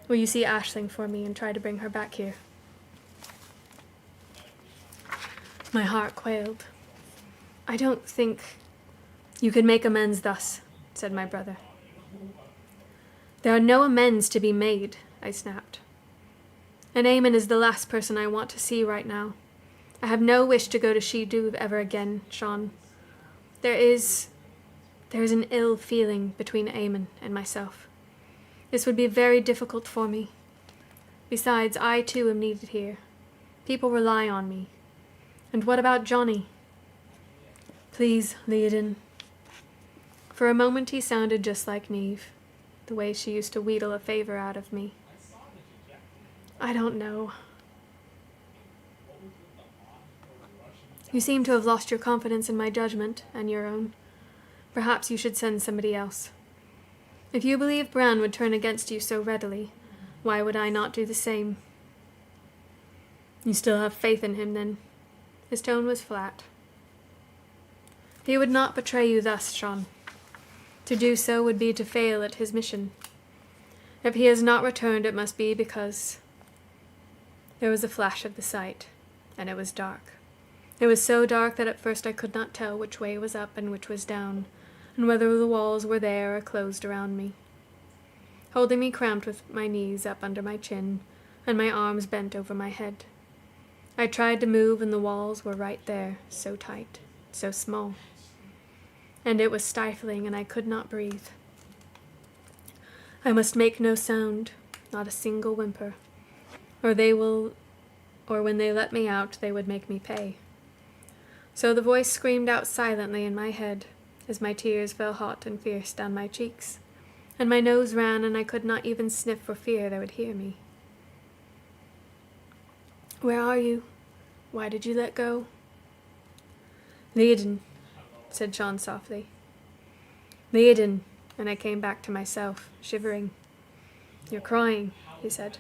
Will you see Aisling for me and try to bring her back here? My heart quailed. I don't think you could make amends thus, said my brother. There are no amends to be made, I snapped. And Eamon is the last person I want to see right now. I have no wish to go to Shidouv ever again, Sean. There is an ill feeling between Eamon and myself. This would be very difficult for me. Besides, I too am needed here. People rely on me. And what about Johnny? Please, Theoden. For a moment he sounded just like Neve, the way she used to wheedle a favor out of me. I don't know. You seem to have lost your confidence in my judgment and your own. Perhaps you should send somebody else. If you believe Bran would turn against you so readily, why would I not do the same? You still have faith in him, then? His tone was flat. He would not betray you thus, Sean. To do so would be to fail at his mission. If he has not returned, it must be because... There was a flash of the sight, and it was dark. It was so dark that at first I could not tell which way was up and which was down, and whether the walls were there or closed around me. Holding me cramped with my knees up under my chin, and my arms bent over my head. I tried to move, and the walls were right there, so tight, so small. And it was stifling, and I could not breathe. I must make no sound, not a single whimper, or when they let me out, they would make me pay. So the voice screamed out silently in my head, as my tears fell hot and fierce down my cheeks, and my nose ran, and I could not even sniff for fear they would hear me. Where are you? Why did you let go? Theoden, said Sean softly. Theoden, and I came back to myself, shivering. You're crying, he said.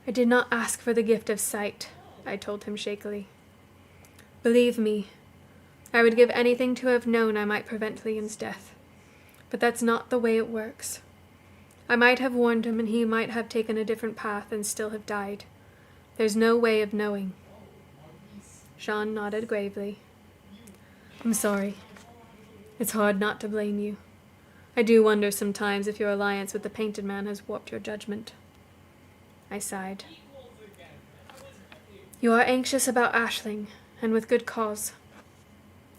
I did not ask for the gift of sight, I told him shakily. Believe me, I would give anything to have known I might prevent Liam's death. But that's not the way it works. I might have warned him, and he might have taken a different path and still have died. There's no way of knowing. Sean nodded gravely. I'm sorry. It's hard not to blame you. I do wonder sometimes if your alliance with the Painted Man has warped your judgment. I sighed. You are anxious about Aisling, and with good cause.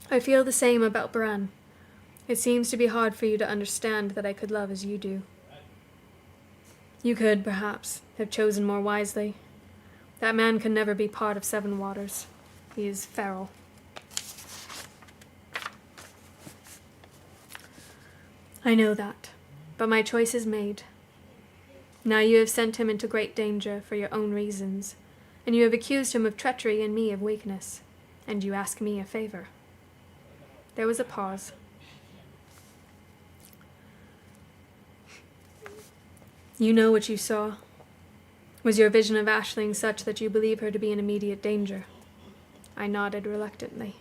I feel the same about Bran. It seems to be hard for you to understand that I could love as you do. You could, perhaps, have chosen more wisely. That man can never be part of Seven Waters. He is feral. I know that, but my choice is made. Now you have sent him into great danger for your own reasons, and you have accused him of treachery and me of weakness, and you ask me a favor. There was a pause. You know what you saw. Was your vision of Aisling such that you believe her to be in immediate danger? I nodded reluctantly.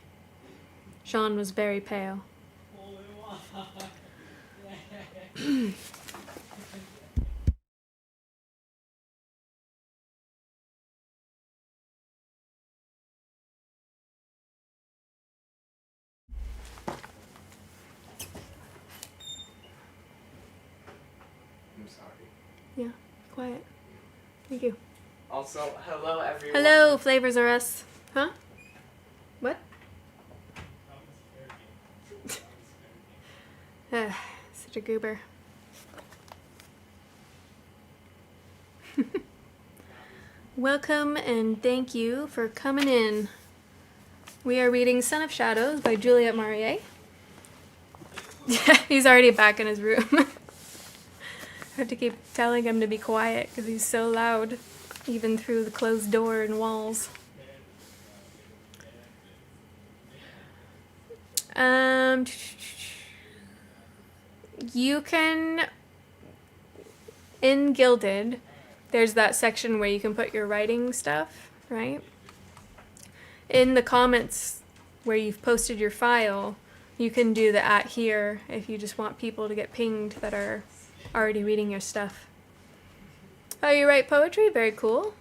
Sean was very pale. I'm sorry. Yeah, quiet. Thank you. Also, hello everyone. Hello, Flavors Are Us. Huh? What? Such a goober. Welcome and thank you for coming in. We are reading Son of Shadows by Juliette Marie. Yeah, he's already back in his room. I have to keep telling him to be quiet because he's so loud, even through the closed door and walls. You can, in Gilded, there's that section where you can put your writing stuff, right? In the comments where you've posted your file, you can do the @here if you just want people to get pinged that are already reading your stuff. Oh, you write poetry? Very cool.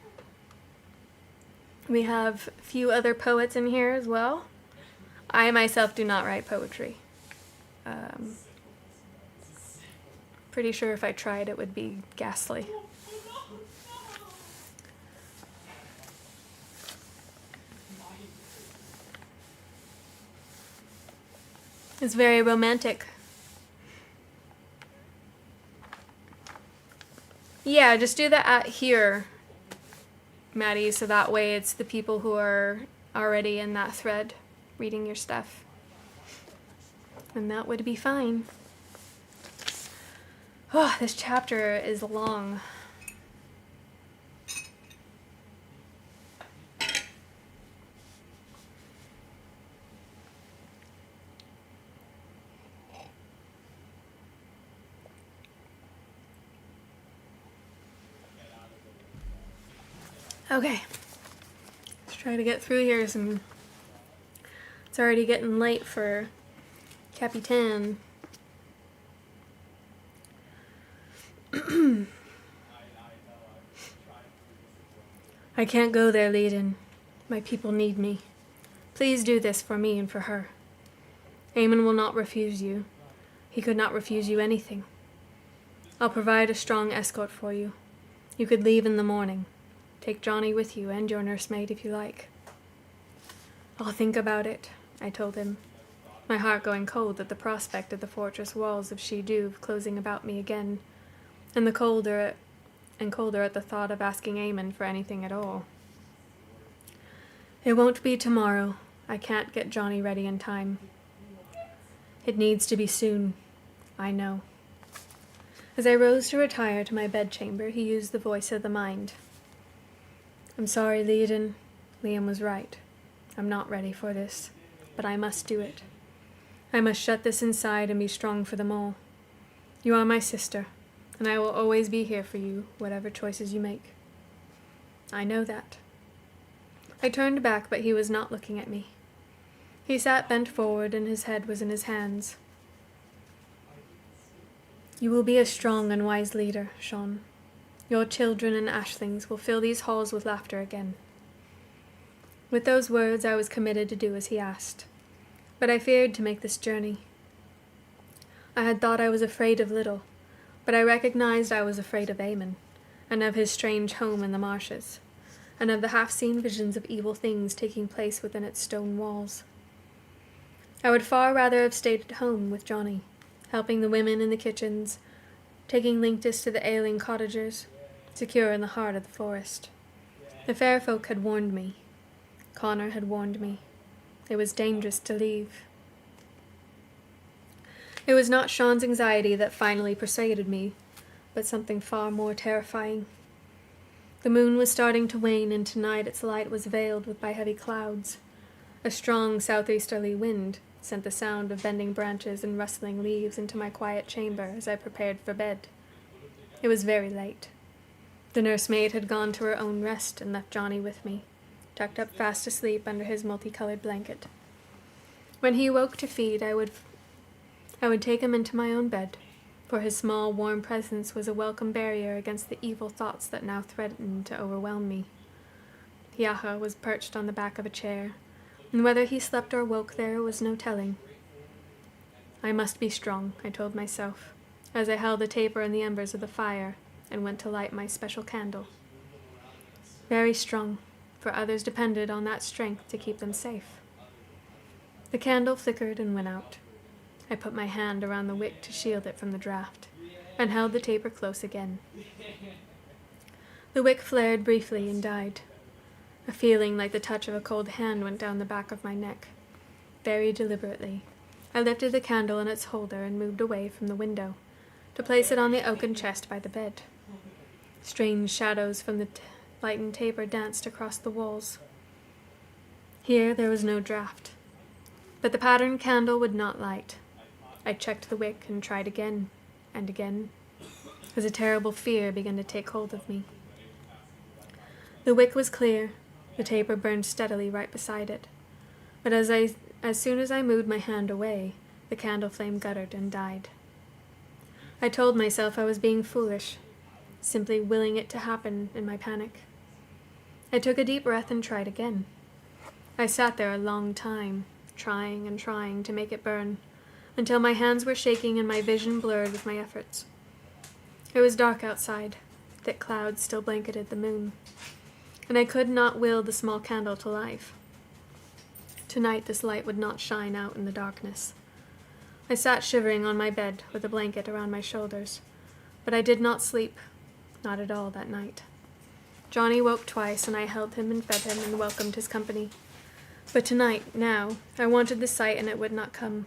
We have a few other poets in here as well. I myself do not write poetry. Pretty sure if I tried it would be ghastly. It's very romantic. Yeah, just do the @here, Maddie, so that way it's the people who are already in that thread reading your stuff. And that would be fine. Oh, this chapter is long. Okay, let's try to get through here. It's already getting late for Capitan. I can't go there, Leiden. My people need me. Please do this for me and for her. Aemon will not refuse you. He could not refuse you anything. I'll provide a strong escort for you. You could leave in the morning. Take Johnny with you and your nursemaid if you like. I'll think about it, I told him, my heart going cold at the prospect of the fortress walls of She-Duve closing about me again, and colder at the thought of asking Aemon for anything at all. It won't be tomorrow. I can't get Johnny ready in time. It needs to be soon. I know. As I rose to retire to my bedchamber, he used the voice of the mind. I'm sorry, Leiden. Liam was right. I'm not ready for this, but I must do it. I must shut this inside and be strong for them all. You are my sister, and I will always be here for you, whatever choices you make. I know that. I turned back, but he was not looking at me. He sat bent forward, and his head was in his hands. You will be a strong and wise leader, Sean. Your children and ashlings will fill these halls with laughter again. With those words, I was committed to do as he asked, but I feared to make this journey. I had thought I was afraid of little, but I recognized I was afraid of Aemon, and of his strange home in the marshes, and of the half-seen visions of evil things taking place within its stone walls. I would far rather have stayed at home with Johnny, helping the women in the kitchens, taking Linctus to the ailing cottagers, secure in the heart of the forest. The fair folk had warned me. Connor had warned me. It was dangerous to leave. It was not Sean's anxiety that finally persuaded me, but something far more terrifying. The moon was starting to wane, and tonight its light was veiled by heavy clouds. A strong southeasterly wind sent the sound of bending branches and rustling leaves into my quiet chamber as I prepared for bed. It was very late. The nursemaid had gone to her own rest and left Johnny with me, tucked up fast asleep under his multicolored blanket. When he awoke to feed, I would take him into my own bed, for his small, warm presence was a welcome barrier against the evil thoughts that now threatened to overwhelm me. Yaha was perched on the back of a chair, and whether he slept or woke there was no telling. I must be strong, I told myself, as I held the taper in the embers of the fire and went to light my special candle. very strong, for others depended on that strength to keep them safe. The candle flickered and went out. I put my hand around the wick to shield it from the draft, and held the taper close again. The wick flared briefly and died. A feeling like the touch of a cold hand went down the back of my neck. Very deliberately, I lifted the candle in its holder and moved away from the window, to place it on the oaken chest by the bed. Strange shadows from the lightened taper danced across the walls. Here there was no draught, but the patterned candle would not light. I checked the wick and tried again and again, as a terrible fear began to take hold of me. The wick was clear. The taper burned steadily right beside it, but as soon as I moved my hand away, the candle flame guttered and died. I told myself I was being foolish, simply willing it to happen in my panic. I took a deep breath and tried again. I sat there a long time, trying and trying to make it burn, until my hands were shaking and my vision blurred with my efforts. It was dark outside. Thick clouds still blanketed the moon, and I could not will the small candle to life. Tonight this light would not shine out in the darkness. I sat shivering on my bed with a blanket around my shoulders, but I did not sleep, not at all that night. Johnny woke twice, and I held him and fed him and welcomed his company. But tonight, now, I wanted the sight, and it would not come.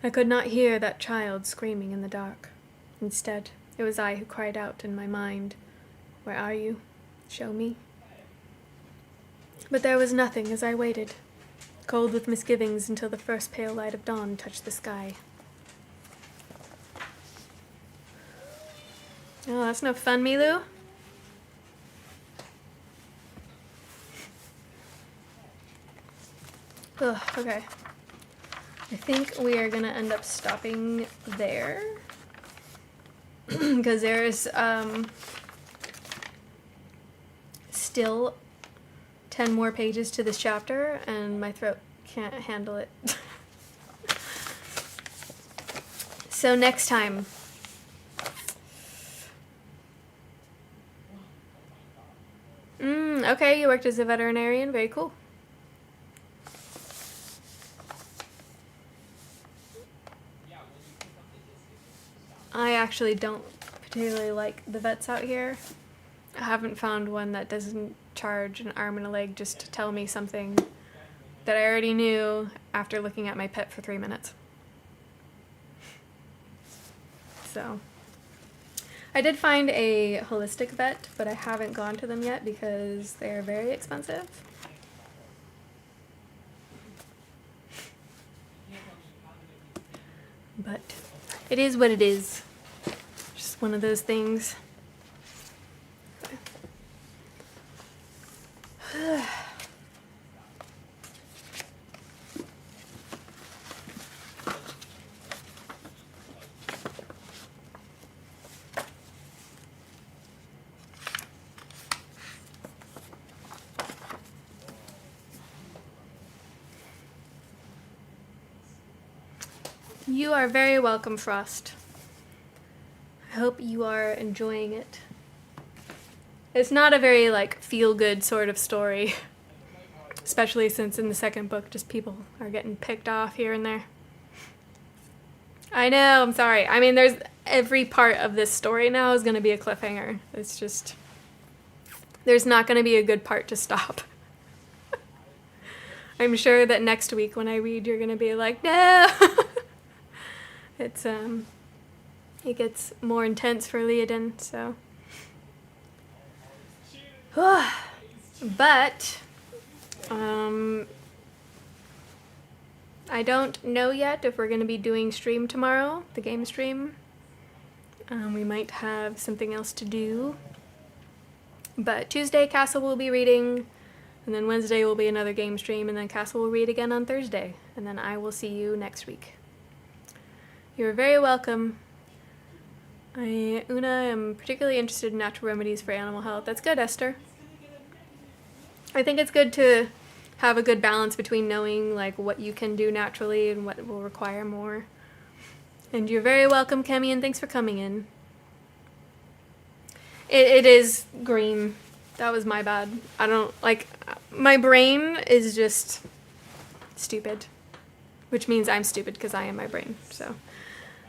I could not hear that child screaming in the dark. Instead, it was I who cried out in my mind, "Where are you? Show me." But there was nothing as I waited, cold with misgivings until the first pale light of dawn touched the sky. Oh, that's no fun, Milu. Ugh, okay. I think we are gonna end up stopping there. Because there's still 10 more pages to this chapter, and my throat can't handle it. So next time, okay, you worked as a veterinarian, very cool. I actually don't particularly like the vets out here. I haven't found one that doesn't charge an arm and a leg just to tell me something that I already knew after looking at my pet for 3 minutes. So, I did find a holistic vet, but I haven't gone to them yet because they're very expensive. But it is what it is. Just one of those things. You are very welcome, Frost. I hope you are enjoying it. It's not a very, feel-good sort of story. Especially since in the second book, just people are getting picked off here and there. I know, I'm sorry. I mean, every part of this story now is going to be a cliffhanger. It's just, there's not going to be a good part to stop. I'm sure that next week when I read, you're going to be like, no! It gets more intense for Leodin, so. But, I don't know yet if we're going to be doing stream tomorrow, the game stream. We might have something else to do. But Tuesday, Castle will be reading, and then Wednesday will be another game stream, and then Castle will read again on Thursday, and then I will see you next week. You're very welcome. Oonagh, am particularly interested in natural remedies for animal health. That's good, Esther. I think it's good to have a good balance between knowing what you can do naturally and what will require more. And you're very welcome, Kemi, and thanks for coming in. It is green. That was my bad. I don't, like, my brain is just stupid. Which means I'm stupid because I am my brain. So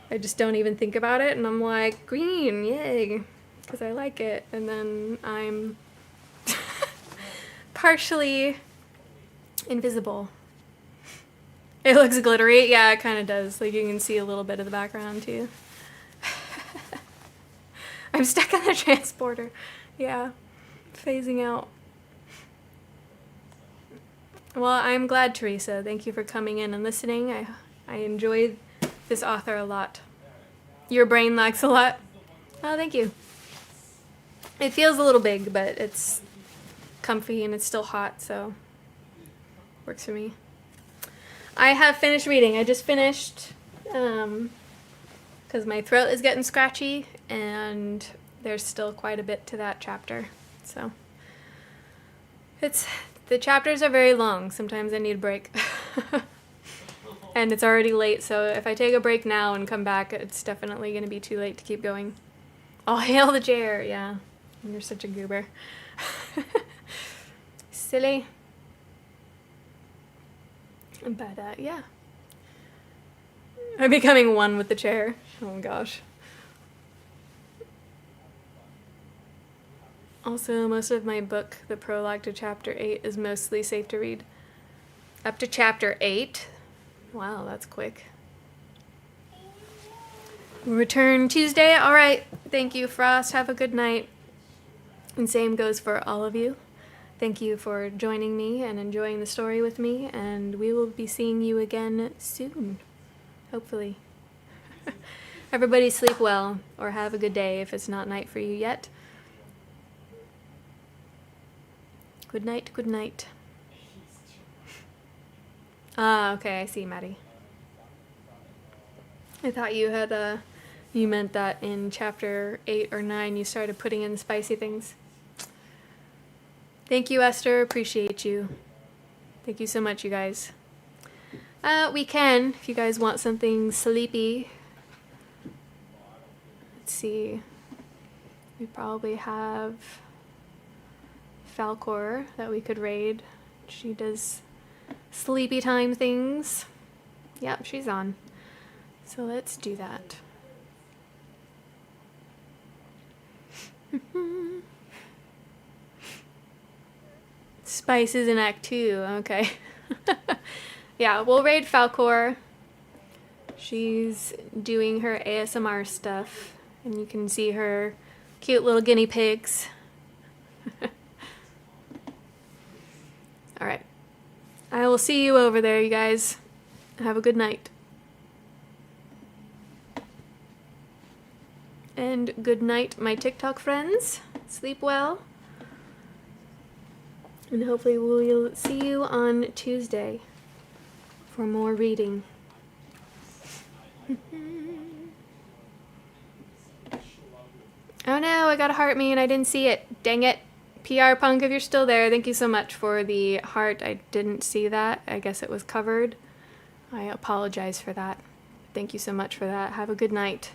I just don't even think about it. And I'm like, green, yay. Because I like it. And then I'm partially invisible. It looks glittery. Yeah, it kind of does. Like, you can see a little bit of the background, too. I'm stuck on the transporter. Yeah, phasing out. Well, I'm glad, Teresa. Thank you for coming in and listening. I enjoyed this author a lot. Your brain lags a lot. Oh, thank you. It feels a little big, but it's comfy and it's still hot, so works for me. I have finished reading. I just finished because my throat is getting scratchy and there's still quite a bit to that chapter. So the chapters are very long. Sometimes I need a break. And it's already late, so if I take a break now and come back, it's definitely going to be too late to keep going. All hail the chair, yeah. You're such a goober. Silly. But, yeah. I'm becoming one with the chair. Oh, gosh. Also, most of my book, the prologue to chapter 8, is mostly safe to read. Up to chapter 8. Wow, that's quick. Return Tuesday. All right. Thank you, Frost. Have a good night. And same goes for all of you. Thank you for joining me and enjoying the story with me, and we will be seeing you again soon, hopefully. Everybody sleep well, or have a good day if it's not night for you yet. Good night, good night. Ah, okay, I see, Maddie. I thought you had, you meant that in chapter 8 or 9 you started putting in spicy things. Thank you, Esther. Appreciate you. Thank you so much, you guys. We can, if you guys want something sleepy. Let's see. We probably have Falcor that we could raid. She does sleepy time things. Yep, she's on. So let's do that. Spices in Act 2, okay. Yeah, we'll raid Falcor. She's doing her ASMR stuff, and you can see her cute little guinea pigs. Alright. I will see you over there, you guys. Have a good night. And good night, my TikTok friends. Sleep well. And hopefully we'll see you on Tuesday for more reading. Oh no, I got a heart me and I didn't see it. Dang it. PR Punk, if you're still there, thank you so much for the heart. I didn't see that. I guess it was covered. I apologize for that. Thank you so much for that. Have a good night.